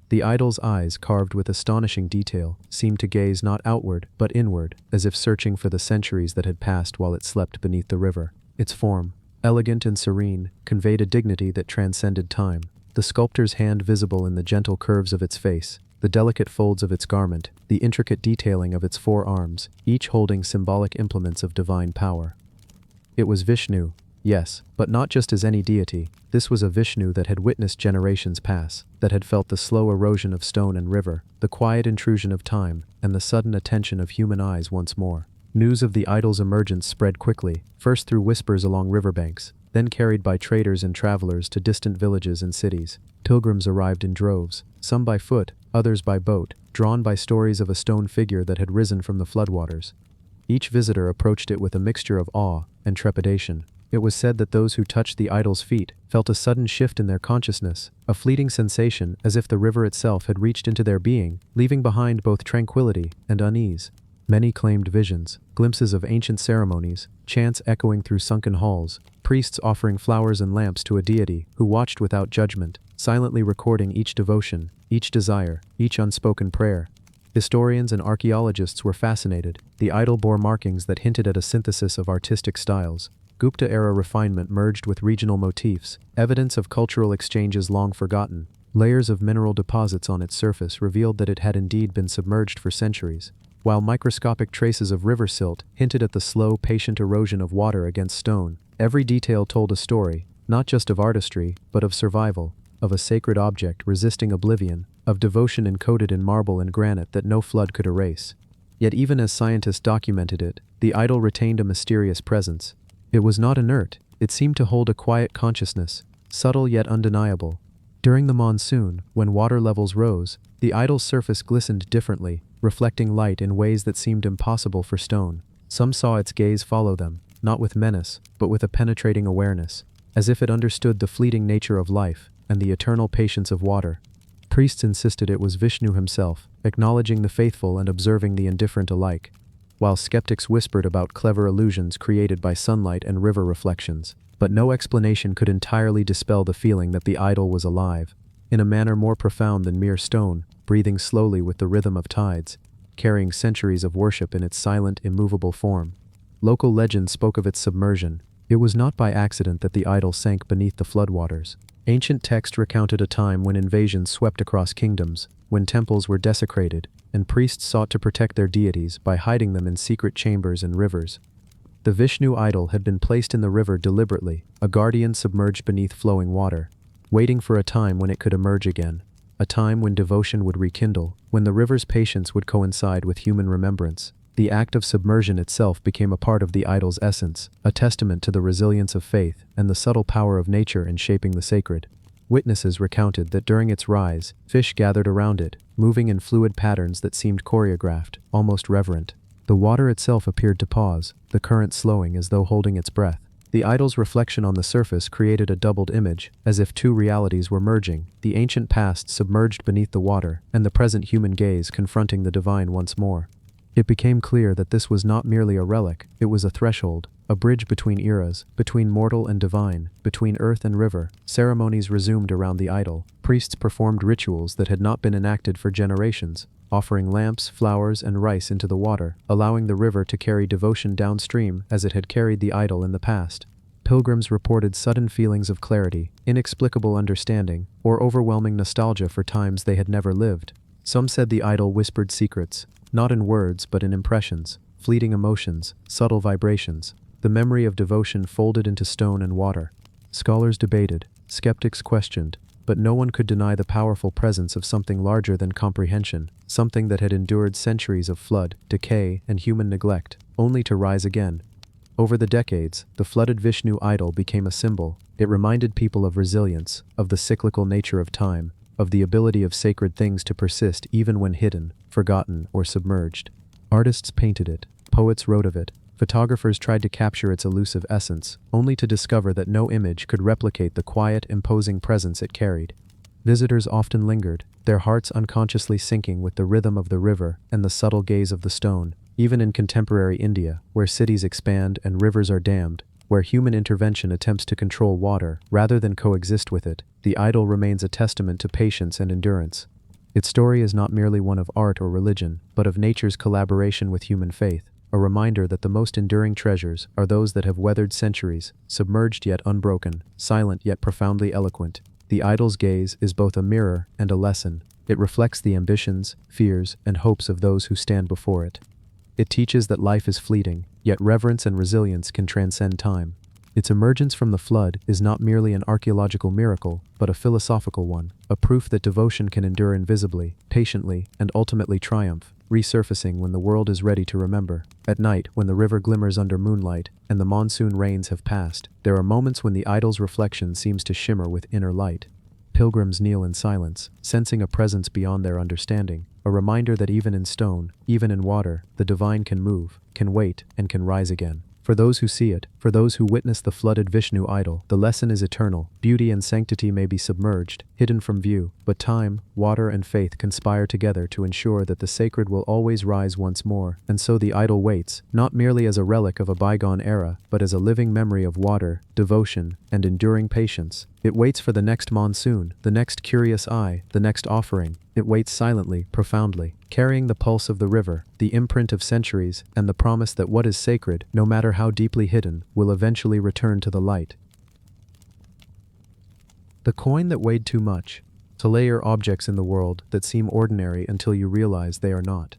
The idol's eyes, carved with astonishing detail, seemed to gaze not outward, but inward, as if searching for the centuries that had passed while it slept beneath the river. Its form, elegant and serene, conveyed a dignity that transcended time. The sculptor's hand visible in the gentle curves of its face, the delicate folds of its garment, the intricate detailing of its four arms, each holding symbolic implements of divine power. It was Vishnu, yes, but not just as any deity. This was a Vishnu that had witnessed generations pass, that had felt the slow erosion of stone and river, the quiet intrusion of time, and the sudden attention of human eyes once more. News of the idol's emergence spread quickly, first through whispers along riverbanks, then carried by traders and travelers to distant villages and cities. Pilgrims arrived in droves, some by foot, others by boat, drawn by stories of a stone figure that had risen from the floodwaters. Each visitor approached it with a mixture of awe and trepidation. It was said that those who touched the idol's feet felt a sudden shift in their consciousness, a fleeting sensation as if the river itself had reached into their being, leaving behind both tranquility and unease. Many claimed visions, glimpses of ancient ceremonies, chants echoing through sunken halls, priests offering flowers and lamps to a deity who watched without judgment, silently recording each devotion, each desire, each unspoken prayer. Historians and archaeologists were fascinated. The idol bore markings that hinted at a synthesis of artistic styles. Gupta-era refinement merged with regional motifs, evidence of cultural exchanges long forgotten. Layers of mineral deposits on its surface revealed that it had indeed been submerged for centuries, while microscopic traces of river silt hinted at the slow, patient erosion of water against stone. Every detail told a story, not just of artistry, but of survival, of a sacred object resisting oblivion, of devotion encoded in marble and granite that no flood could erase. Yet even as scientists documented it, the idol retained a mysterious presence. It was not inert, it seemed to hold a quiet consciousness, subtle yet undeniable. During the monsoon, when water levels rose, the idol's surface glistened differently, reflecting light in ways that seemed impossible for stone. Some saw its gaze follow them, not with menace, but with a penetrating awareness, as if it understood the fleeting nature of life and the eternal patience of water. Priests insisted it was Vishnu himself, acknowledging the faithful and observing the indifferent alike, while skeptics whispered about clever illusions created by sunlight and river reflections. But no explanation could entirely dispel the feeling that the idol was alive, in a manner more profound than mere stone, breathing slowly with the rhythm of tides, carrying centuries of worship in its silent, immovable form. Local legend spoke of its submersion. It was not by accident that the idol sank beneath the floodwaters. Ancient text recounted a time when invasions swept across kingdoms, when temples were desecrated, and priests sought to protect their deities by hiding them in secret chambers and rivers. The Vishnu idol had been placed in the river deliberately, a guardian submerged beneath flowing water, waiting for a time when it could emerge again, a time when devotion would rekindle, when the river's patience would coincide with human remembrance. The act of submersion itself became a part of the idol's essence, a testament to the resilience of faith and the subtle power of nature in shaping the sacred. Witnesses recounted that during its rise, fish gathered around it, moving in fluid patterns that seemed choreographed, almost reverent. The water itself appeared to pause, the current slowing as though holding its breath. The idol's reflection on the surface created a doubled image, as if two realities were merging, the ancient past submerged beneath the water, and the present human gaze confronting the divine once more. It became clear that this was not merely a relic, it was a threshold, a bridge between eras, between mortal and divine, between earth and river. Ceremonies resumed around the idol. Priests performed rituals that had not been enacted for generations, offering lamps, flowers, and rice into the water, allowing the river to carry devotion downstream as it had carried the idol in the past. Pilgrims reported sudden feelings of clarity, inexplicable understanding, or overwhelming nostalgia for times they had never lived. Some said the idol whispered secrets, not in words but in impressions, fleeting emotions, subtle vibrations, the memory of devotion folded into stone and water. Scholars debated, skeptics questioned, but no one could deny the powerful presence of something larger than comprehension, something that had endured centuries of flood, decay, and human neglect, only to rise again. Over the decades, the flooded Vishnu idol became a symbol. It reminded people of resilience, of the cyclical nature of time, of the ability of sacred things to persist even when hidden, forgotten, or submerged. Artists painted it, poets wrote of it, photographers tried to capture its elusive essence, only to discover that no image could replicate the quiet, imposing presence it carried. Visitors often lingered, their hearts unconsciously syncing with the rhythm of the river and the subtle gaze of the stone. Even in contemporary India, where cities expand and rivers are dammed, where human intervention attempts to control water rather than coexist with it, the idol remains a testament to patience and endurance. Its story is not merely one of art or religion, but of nature's collaboration with human faith, a reminder that the most enduring treasures are those that have weathered centuries, submerged yet unbroken, silent yet profoundly eloquent. The idol's gaze is both a mirror and a lesson. It reflects the ambitions, fears, and hopes of those who stand before it. It teaches that life is fleeting, yet reverence and resilience can transcend time. Its emergence from the flood is not merely an archaeological miracle, but a philosophical one, a proof that devotion can endure invisibly, patiently, and ultimately triumph, resurfacing when the world is ready to remember. At night, when the river glimmers under moonlight and the monsoon rains have passed, there are moments when the idol's reflection seems to shimmer with inner light. Pilgrims kneel in silence, sensing a presence beyond their understanding, a reminder that even in stone, even in water, the divine can move, can wait, and can rise again. For those who see it, for those who witness the flooded Vishnu idol, the lesson is eternal. Beauty and sanctity may be submerged, hidden from view, but time, water, and faith conspire together to ensure that the sacred will always rise once more. And so the idol waits, not merely as a relic of a bygone era, but as a living memory of water, devotion, and enduring patience. It waits for the next monsoon, the next curious eye, the next offering. It waits silently, profoundly, carrying the pulse of the river, the imprint of centuries, and the promise that what is sacred, no matter how deeply hidden, will eventually return to the light. The coin that weighed too much. To layer objects in the world that seem ordinary until you realize they are not.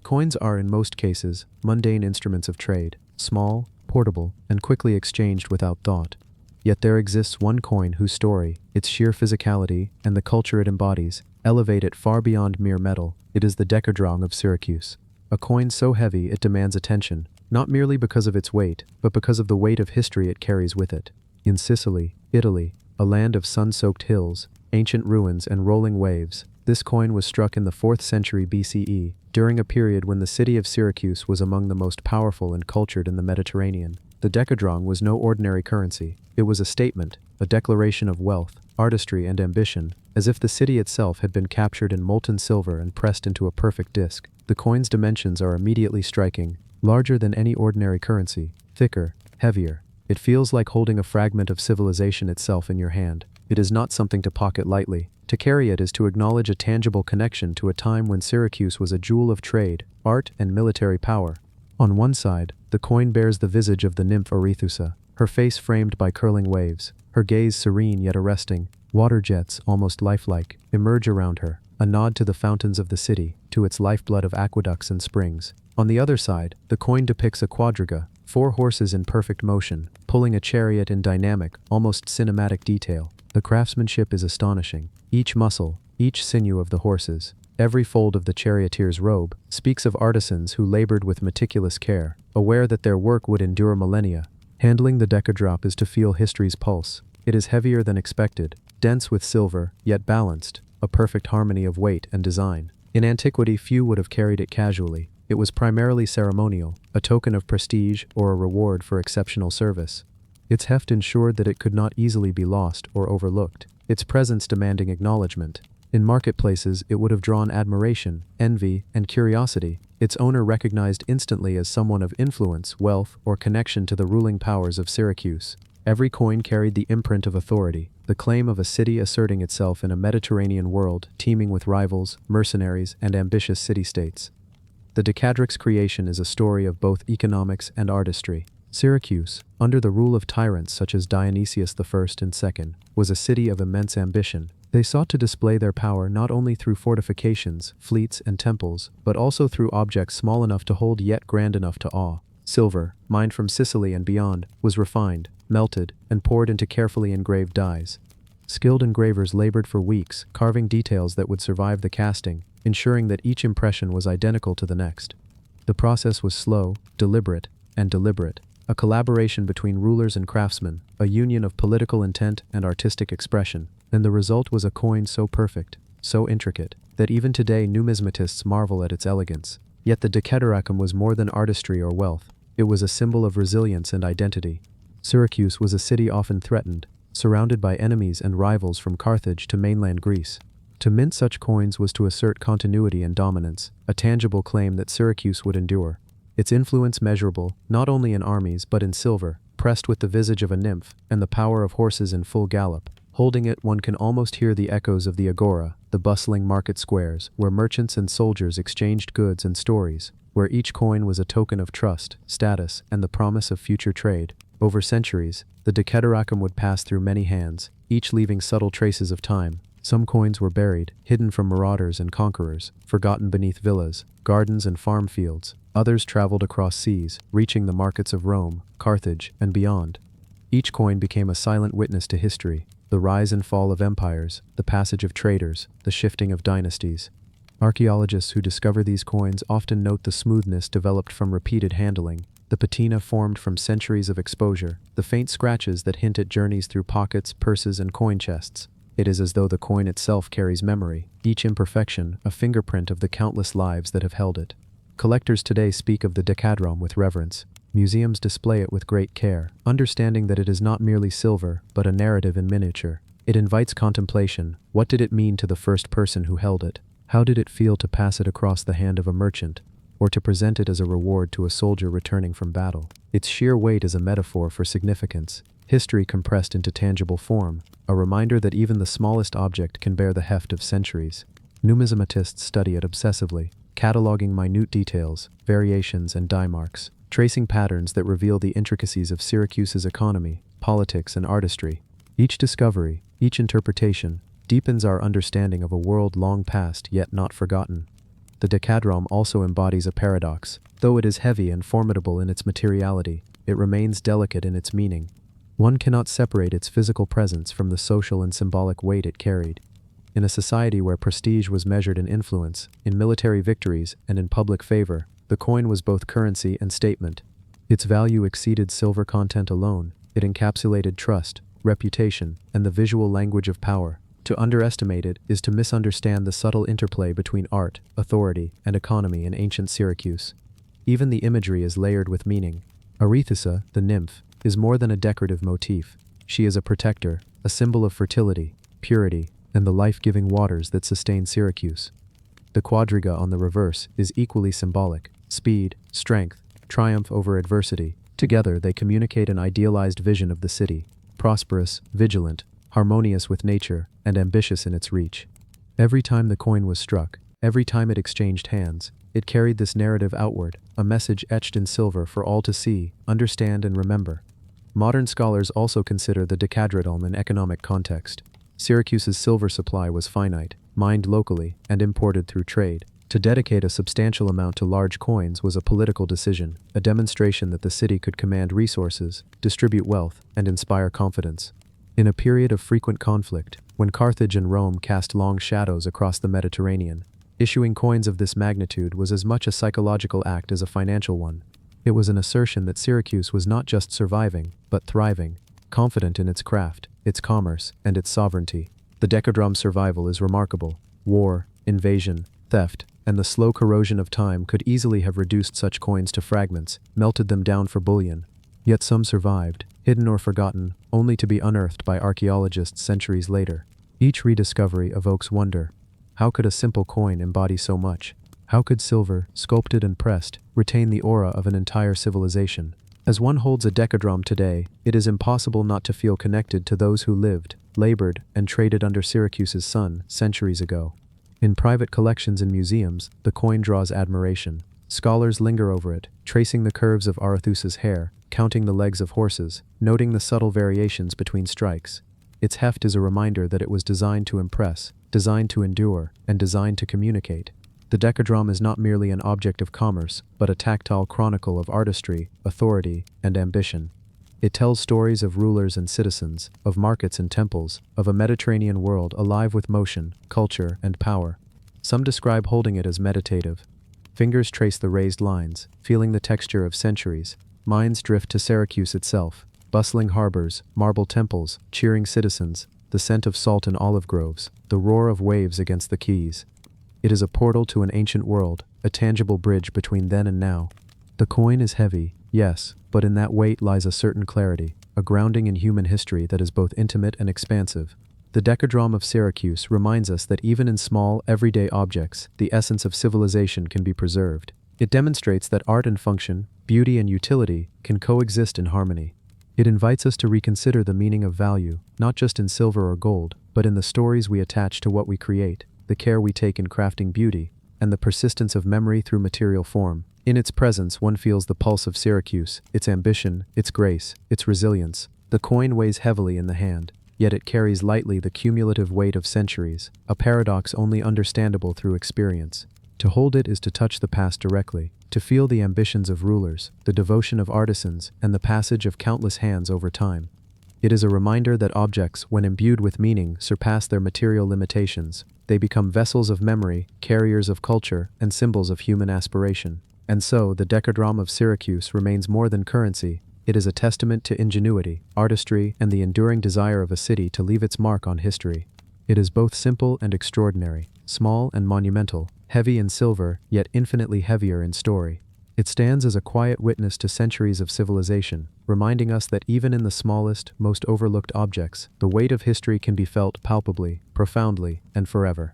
Coins are, in most cases, mundane instruments of trade, small, portable, and quickly exchanged without thought. Yet there exists one coin whose story, its sheer physicality, and the culture it embodies, elevate it far beyond mere metal. It is the decadrong of Syracuse. A coin so heavy it demands attention, not merely because of its weight, but because of the weight of history it carries with it. In Sicily, Italy, a land of sun-soaked hills, ancient ruins, and rolling waves, this coin was struck in the 4th century BCE, during a period when the city of Syracuse was among the most powerful and cultured in the Mediterranean. The decadrong was no ordinary currency. It was a statement, a declaration of wealth, artistry, and ambition, as if the city itself had been captured in molten silver and pressed into a perfect disc. The coin's dimensions are immediately striking, larger than any ordinary currency, thicker, heavier. It feels like holding a fragment of civilization itself in your hand. It is not something to pocket lightly. To carry it is to acknowledge a tangible connection to a time when Syracuse was a jewel of trade, art, and military power. On one side, the coin bears the visage of the nymph Arethusa, her face framed by curling waves, her gaze serene yet arresting. Water jets, almost lifelike, emerge around her, a nod to the fountains of the city, to its lifeblood of aqueducts and springs. On the other side, the coin depicts a quadriga, 4 horses in perfect motion, pulling a chariot in dynamic, almost cinematic detail. The craftsmanship is astonishing. Each muscle, each sinew of the horses, every fold of the charioteer's robe, speaks of artisans who labored with meticulous care, aware that their work would endure millennia. Handling the decadrop is to feel history's pulse. It is heavier than expected, dense with silver, yet balanced, a perfect harmony of weight and design. In antiquity, few would have carried it casually. It was primarily ceremonial, a token of prestige or a reward for exceptional service. Its heft ensured that it could not easily be lost or overlooked, its presence demanding acknowledgement. In marketplaces, it would have drawn admiration, envy, and curiosity, its owner recognized instantly as someone of influence, wealth, or connection to the ruling powers of Syracuse. Every coin carried the imprint of authority, the claim of a city asserting itself in a Mediterranean world teeming with rivals, mercenaries, and ambitious city-states. The decadric's creation is a story of both economics and artistry. Syracuse, under the rule of tyrants such as Dionysius I and II, was a city of immense ambition. They sought to display their power not only through fortifications, fleets, and temples, but also through objects small enough to hold yet grand enough to awe. Silver, mined from Sicily and beyond, was refined, melted, and poured into carefully engraved dies. Skilled engravers labored for weeks, carving details that would survive the casting, ensuring that each impression was identical to the next. The process was slow, deliberate, a collaboration between rulers and craftsmen, a union of political intent and artistic expression, and the result was a coin so perfect, so intricate, that even today numismatists marvel at its elegance. Yet the decadracum was more than artistry or wealth. It was a symbol of resilience and identity. Syracuse was a city often threatened, surrounded by enemies and rivals from Carthage to mainland Greece. To mint such coins was to assert continuity and dominance, a tangible claim that Syracuse would endure. Its influence measurable, not only in armies but in silver, pressed with the visage of a nymph, and the power of horses in full gallop. Holding it, one can almost hear the echoes of the agora, the bustling market squares, where merchants and soldiers exchanged goods and stories, where each coin was a token of trust, status, and the promise of future trade. Over centuries, the decadracum would pass through many hands, each leaving subtle traces of time. Some coins were buried, hidden from marauders and conquerors, forgotten beneath villas, gardens, and farm fields. Others traveled across seas, reaching the markets of Rome, Carthage, and beyond. Each coin became a silent witness to history, the rise and fall of empires, the passage of traders, the shifting of dynasties. Archaeologists who discover these coins often note the smoothness developed from repeated handling, the patina formed from centuries of exposure, the faint scratches that hint at journeys through pockets, purses, and coin chests. It is as though the coin itself carries memory, each imperfection a fingerprint of the countless lives that have held it. Collectors today speak of the decadron with reverence. Museums display it with great care, understanding that it is not merely silver, but a narrative in miniature. It invites contemplation. What did it mean to the first person who held it? How did it feel to pass it across the hand of a merchant, or to present it as a reward to a soldier returning from battle? Its sheer weight is a metaphor for significance, history compressed into tangible form, a reminder that even the smallest object can bear the heft of centuries. Numismatists study it obsessively, cataloging minute details, variations, and die marks, tracing patterns that reveal the intricacies of Syracuse's economy, politics, and artistry. Each discovery, each interpretation, deepens our understanding of a world long past yet not forgotten. The decadron also embodies a paradox. Though it is heavy and formidable in its materiality, it remains delicate in its meaning. One cannot separate its physical presence from the social and symbolic weight it carried. In a society where prestige was measured in influence, in military victories, and in public favor, the coin was both currency and statement. Its value exceeded silver content alone. It encapsulated trust, reputation, and the visual language of power. To underestimate it is to misunderstand the subtle interplay between art, authority, and economy in ancient Syracuse. Even the imagery is layered with meaning. Arethusa, the nymph, is more than a decorative motif. She is a protector, a symbol of fertility, purity, and the life-giving waters that sustain Syracuse. The quadriga on the reverse is equally symbolic. Speed, strength, triumph over adversity. Together they communicate an idealized vision of the city, prosperous, vigilant, harmonious with nature, and ambitious in its reach. Every time the coin was struck, every time it exchanged hands, it carried this narrative outward, a message etched in silver for all to see, understand, and remember. Modern scholars also consider the decadron in economic context. Syracuse's silver supply was finite, mined locally, and imported through trade. To dedicate a substantial amount to large coins was a political decision, a demonstration that the city could command resources, distribute wealth, and inspire confidence. In a period of frequent conflict, when Carthage and Rome cast long shadows across the Mediterranean, issuing coins of this magnitude was as much a psychological act as a financial one. It was an assertion that Syracuse was not just surviving, but thriving, confident in its craft, its commerce, and its sovereignty. The Decadrom's survival is remarkable. War, invasion, theft, and the slow corrosion of time could easily have reduced such coins to fragments, melted them down for bullion. Yet some survived, hidden or forgotten, only to be unearthed by archaeologists centuries later. Each rediscovery evokes wonder. How could a simple coin embody so much? How could silver, sculpted and pressed, retain the aura of an entire civilization? As one holds a decadron today, it is impossible not to feel connected to those who lived, labored, and traded under Syracuse's sun centuries ago. In private collections and museums, the coin draws admiration. Scholars linger over it, tracing the curves of Arethusa's hair, counting the legs of horses, noting the subtle variations between strikes. Its heft is a reminder that it was designed to impress, designed to endure, and designed to communicate. The decadron is not merely an object of commerce, but a tactile chronicle of artistry, authority, and ambition. It tells stories of rulers and citizens, of markets and temples, of a Mediterranean world alive with motion, culture, and power. Some describe holding it as meditative. Fingers trace the raised lines, feeling the texture of centuries. Minds drift to Syracuse itself, bustling harbors, marble temples, cheering citizens, the scent of salt in olive groves, the roar of waves against the quays. It is a portal to an ancient world, a tangible bridge between then and now. The coin is heavy, yes, but in that weight lies a certain clarity, a grounding in human history that is both intimate and expansive. The Decadron of Syracuse reminds us that even in small, everyday objects, the essence of civilization can be preserved. It demonstrates that art and function, beauty and utility, can coexist in harmony. It invites us to reconsider the meaning of value, not just in silver or gold, but in the stories we attach to what we create, the care we take in crafting beauty, and the persistence of memory through material form. In its presence, one feels the pulse of Syracuse, its ambition, its grace, its resilience. The coin weighs heavily in the hand, yet it carries lightly the cumulative weight of centuries, a paradox only understandable through experience. To hold it is to touch the past directly, to feel the ambitions of rulers, the devotion of artisans, and the passage of countless hands over time. It is a reminder that objects, when imbued with meaning, surpass their material limitations. They become vessels of memory, carriers of culture, and symbols of human aspiration. And so, the Decadron of Syracuse remains more than currency. It is a testament to ingenuity, artistry, and the enduring desire of a city to leave its mark on history. It is both simple and extraordinary, small and monumental, heavy in silver, yet infinitely heavier in story. It stands as a quiet witness to centuries of civilization, reminding us that even in the smallest, most overlooked objects, the weight of history can be felt palpably, profoundly, and forever.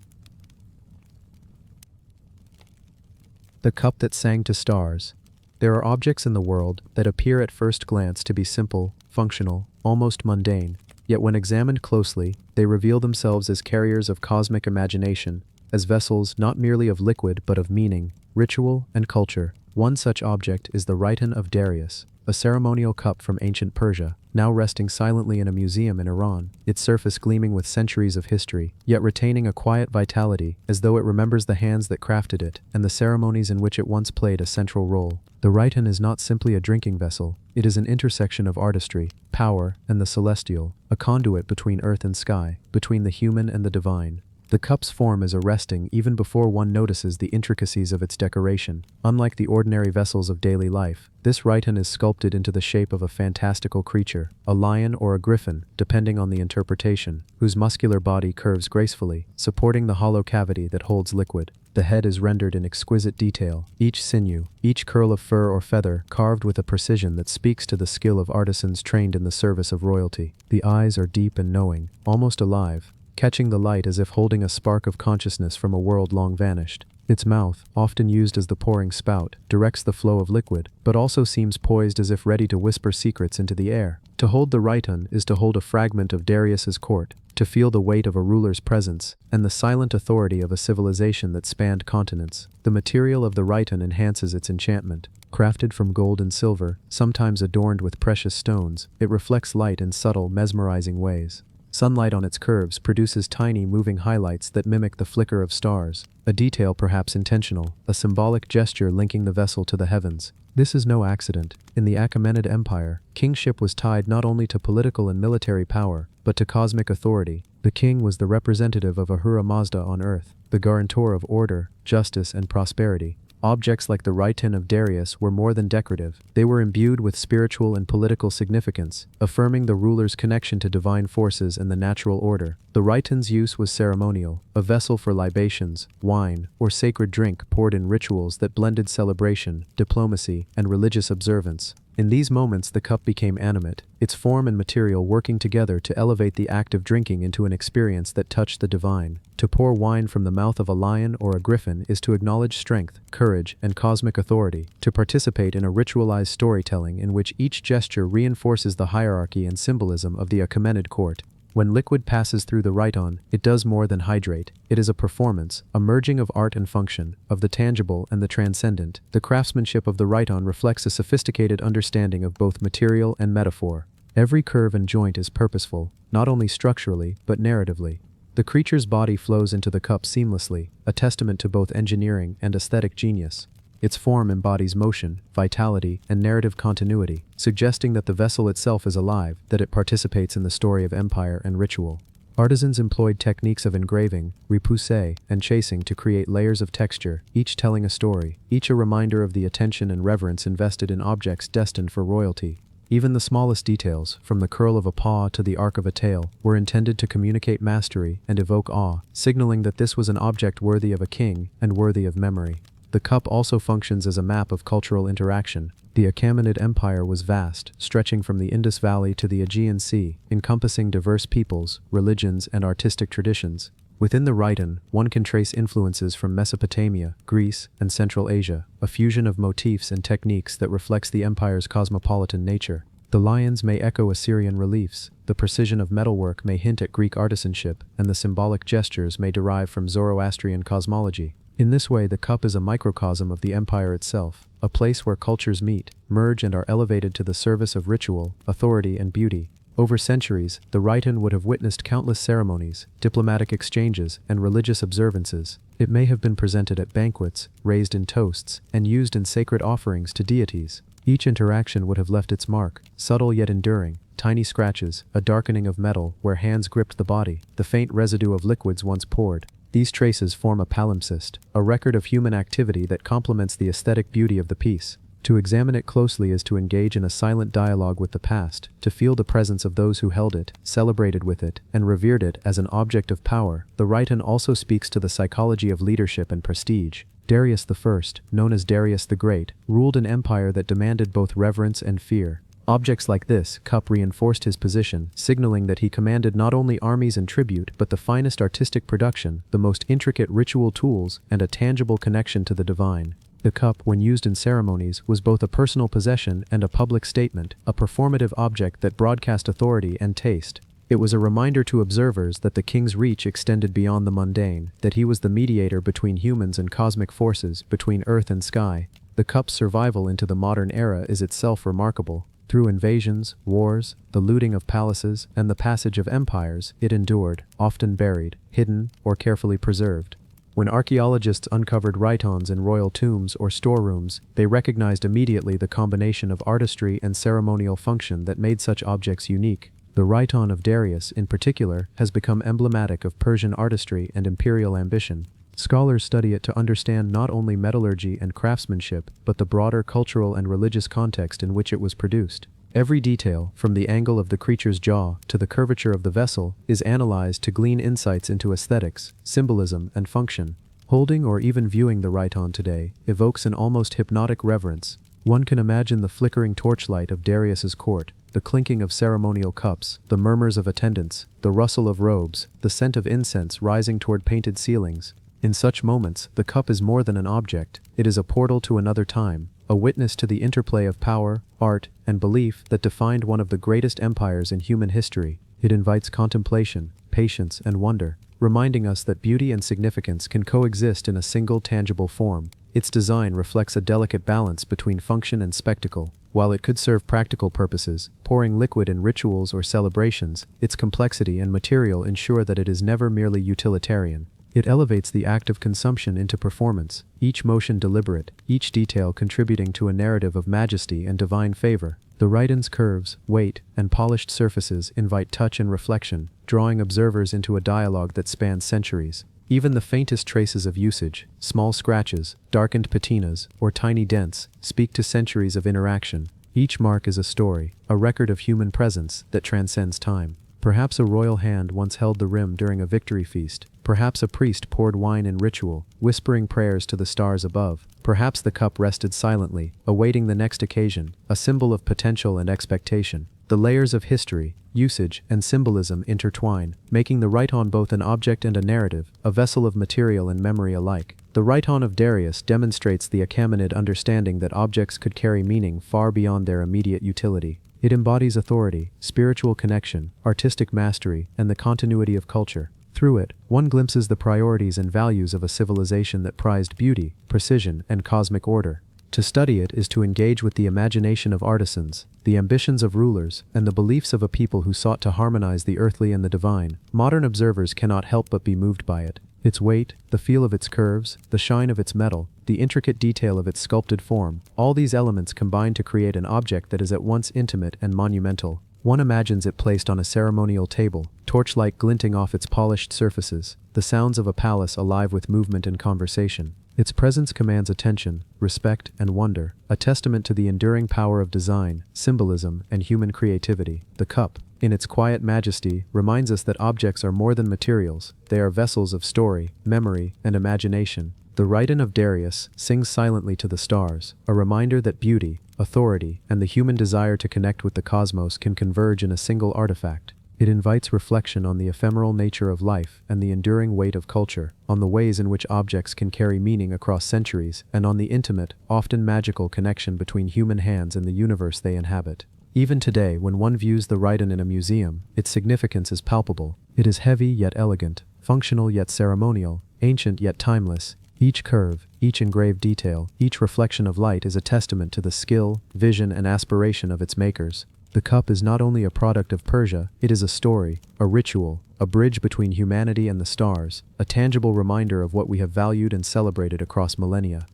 The cup that sang to stars. There are objects in the world that appear at first glance to be simple, functional, almost mundane, yet when examined closely, they reveal themselves as carriers of cosmic imagination, as vessels not merely of liquid but of meaning, ritual, and culture. One such object is the Rhyton of Darius, a ceremonial cup from ancient Persia, now resting silently in a museum in Iran, its surface gleaming with centuries of history, yet retaining a quiet vitality, as though it remembers the hands that crafted it, and the ceremonies in which it once played a central role. The Rhyton is not simply a drinking vessel, it is an intersection of artistry, power, and the celestial, a conduit between earth and sky, between the human and the divine. The cup's form is arresting even before one notices the intricacies of its decoration. Unlike the ordinary vessels of daily life, this Rhyton is sculpted into the shape of a fantastical creature, a lion or a griffin, depending on the interpretation, whose muscular body curves gracefully, supporting the hollow cavity that holds liquid. The head is rendered in exquisite detail, each sinew, each curl of fur or feather carved with a precision that speaks to the skill of artisans trained in the service of royalty. The eyes are deep and knowing, almost alive, catching the light as if holding a spark of consciousness from a world long vanished. Its mouth, often used as the pouring spout, directs the flow of liquid, but also seems poised as if ready to whisper secrets into the air. To hold the Rhyton is to hold a fragment of Darius's court, to feel the weight of a ruler's presence, and the silent authority of a civilization that spanned continents. The material of the Rhyton enhances its enchantment. Crafted from gold and silver, sometimes adorned with precious stones, it reflects light in subtle, mesmerizing ways. Sunlight on its curves produces tiny moving highlights that mimic the flicker of stars, a detail perhaps intentional, a symbolic gesture linking the vessel to the heavens. This is no accident. In the Achaemenid Empire, kingship was tied not only to political and military power, but to cosmic authority. The king was the representative of Ahura Mazda on earth, the guarantor of order, justice, and prosperity. Objects like the Rhyton of Darius were more than decorative. They were imbued with spiritual and political significance, affirming the ruler's connection to divine forces and the natural order. The Rhyton's use was ceremonial, a vessel for libations, wine, or sacred drink poured in rituals that blended celebration, diplomacy, and religious observance. In these moments the cup became animate, its form and material working together to elevate the act of drinking into an experience that touched the divine. To pour wine from the mouth of a lion or a griffin is to acknowledge strength, courage, and cosmic authority. To participate in a ritualized storytelling in which each gesture reinforces the hierarchy and symbolism of the Achaemenid court. When liquid passes through the Rhyton, it does more than hydrate. It is a performance, a merging of art and function, of the tangible and the transcendent. The craftsmanship of the Rhyton reflects a sophisticated understanding of both material and metaphor. Every curve and joint is purposeful, not only structurally, but narratively. The creature's body flows into the cup seamlessly, a testament to both engineering and aesthetic genius. Its form embodies motion, vitality, and narrative continuity, suggesting that the vessel itself is alive, that it participates in the story of empire and ritual. Artisans employed techniques of engraving, repoussé, and chasing to create layers of texture, each telling a story, each a reminder of the attention and reverence invested in objects destined for royalty. Even the smallest details, from the curl of a paw to the arc of a tail, were intended to communicate mastery and evoke awe, signaling that this was an object worthy of a king and worthy of memory. The cup also functions as a map of cultural interaction. The Achaemenid Empire was vast, stretching from the Indus Valley to the Aegean Sea, encompassing diverse peoples, religions, and artistic traditions. Within the Rhyton, one can trace influences from Mesopotamia, Greece, and Central Asia, a fusion of motifs and techniques that reflects the empire's cosmopolitan nature. The lions may echo Assyrian reliefs, the precision of metalwork may hint at Greek artisanship, and the symbolic gestures may derive from Zoroastrian cosmology. In this way, the cup is a microcosm of the empire itself, a place where cultures meet, merge, and are elevated to the service of ritual, authority, and beauty. Over centuries, the Rhyton would have witnessed countless ceremonies, diplomatic exchanges, and religious observances. It may have been presented at banquets, raised in toasts, and used in sacred offerings to deities. Each interaction would have left its mark, subtle yet enduring. Tiny scratches, a darkening of metal where hands gripped the body, the faint residue of liquids once poured. These traces form a palimpsest, a record of human activity that complements the aesthetic beauty of the piece. To examine it closely is to engage in a silent dialogue with the past, to feel the presence of those who held it, celebrated with it, and revered it as an object of power. The Rhyton also speaks to the psychology of leadership and prestige. Darius I, known as Darius the Great, ruled an empire that demanded both reverence and fear. Objects like this cup reinforced his position, signaling that he commanded not only armies and tribute, but the finest artistic production, the most intricate ritual tools, and a tangible connection to the divine. The cup, when used in ceremonies, was both a personal possession and a public statement, a performative object that broadcast authority and taste. It was a reminder to observers that the king's reach extended beyond the mundane, that he was the mediator between humans and cosmic forces, between earth and sky. The cup's survival into the modern era is itself remarkable. Through invasions, wars, the looting of palaces, and the passage of empires, it endured, often buried, hidden, or carefully preserved. When archaeologists uncovered Rhytons in royal tombs or storerooms, they recognized immediately the combination of artistry and ceremonial function that made such objects unique. The Rhyton of Darius, in particular, has become emblematic of Persian artistry and imperial ambition. Scholars study it to understand not only metallurgy and craftsmanship, but the broader cultural and religious context in which it was produced. Every detail, from the angle of the creature's jaw to the curvature of the vessel, is analyzed to glean insights into aesthetics, symbolism, and function. Holding or even viewing the Rhyton today evokes an almost hypnotic reverence. One can imagine the flickering torchlight of Darius's court, the clinking of ceremonial cups, the murmurs of attendants, the rustle of robes, the scent of incense rising toward painted ceilings. In such moments, the cup is more than an object, it is a portal to another time, a witness to the interplay of power, art, and belief that defined one of the greatest empires in human history. It invites contemplation, patience, and wonder, reminding us that beauty and significance can coexist in a single tangible form. Its design reflects a delicate balance between function and spectacle, While it could serve practical purposes, pouring liquid in rituals or celebrations, its complexity and material ensure that it is never merely utilitarian. It elevates the act of consumption into performance, each motion deliberate, each detail contributing to a narrative of majesty and divine favor. The rhyton's curves, weight, and polished surfaces invite touch and reflection, drawing observers into a dialogue that spans centuries. Even the faintest traces of usage, small scratches, darkened patinas, or tiny dents, speak to centuries of interaction. Each mark is a story, a record of human presence that transcends time. Perhaps a royal hand once held the rim during a victory feast. Perhaps a priest poured wine in ritual, whispering prayers to the stars above. Perhaps the cup rested silently, awaiting the next occasion, a symbol of potential and expectation. The layers of history, usage, and symbolism intertwine, making the rhyton both an object and a narrative, a vessel of material and memory alike. The rhyton of Darius demonstrates the Achaemenid understanding that objects could carry meaning far beyond their immediate utility. It embodies authority, spiritual connection, artistic mastery, and the continuity of culture. Through it, one glimpses the priorities and values of a civilization that prized beauty, precision, and cosmic order. To study it is to engage with the imagination of artisans, the ambitions of rulers, and the beliefs of a people who sought to harmonize the earthly and the divine. Modern observers cannot help but be moved by it. Its weight, the feel of its curves, the shine of its metal, the intricate detail of its sculpted form, all these elements combine to create an object that is at once intimate and monumental. One imagines it placed on a ceremonial table, torchlight glinting off its polished surfaces, the sounds of a palace alive with movement and conversation. Its presence commands attention, respect, and wonder, a testament to the enduring power of design, symbolism, and human creativity. The cup, in its quiet majesty, reminds us that objects are more than materials. They are vessels of story, memory, and imagination. The rhyton of Darius sings silently to the stars, a reminder that beauty, authority, and the human desire to connect with the cosmos can converge in a single artifact. It invites reflection on the ephemeral nature of life and the enduring weight of culture, on the ways in which objects can carry meaning across centuries, and on the intimate, often magical connection between human hands and the universe they inhabit. Even today, when one views the rhyton in a museum, its significance is palpable. It is heavy yet elegant, functional yet ceremonial, ancient yet timeless. Each curve, each engraved detail, each reflection of light is a testament to the skill, vision, and aspiration of its makers. The cup is not only a product of Persia, it is a story, a ritual, a bridge between humanity and the stars, a tangible reminder of what we have valued and celebrated across millennia.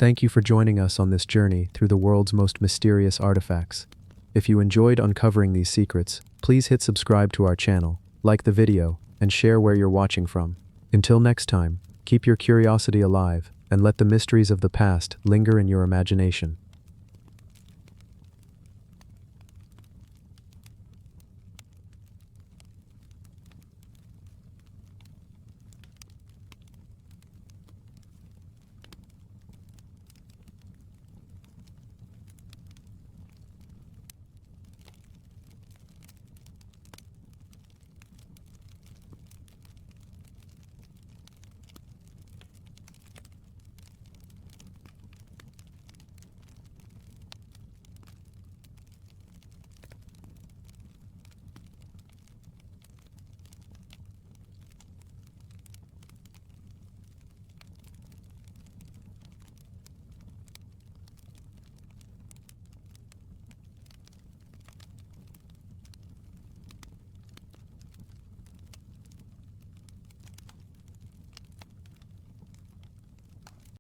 Thank you for joining us on this journey through the world's most mysterious artifacts. If you enjoyed uncovering these secrets, please hit subscribe to our channel, like the video, and share where you're watching from. Until next time, keep your curiosity alive, and let the mysteries of the past linger in your imagination.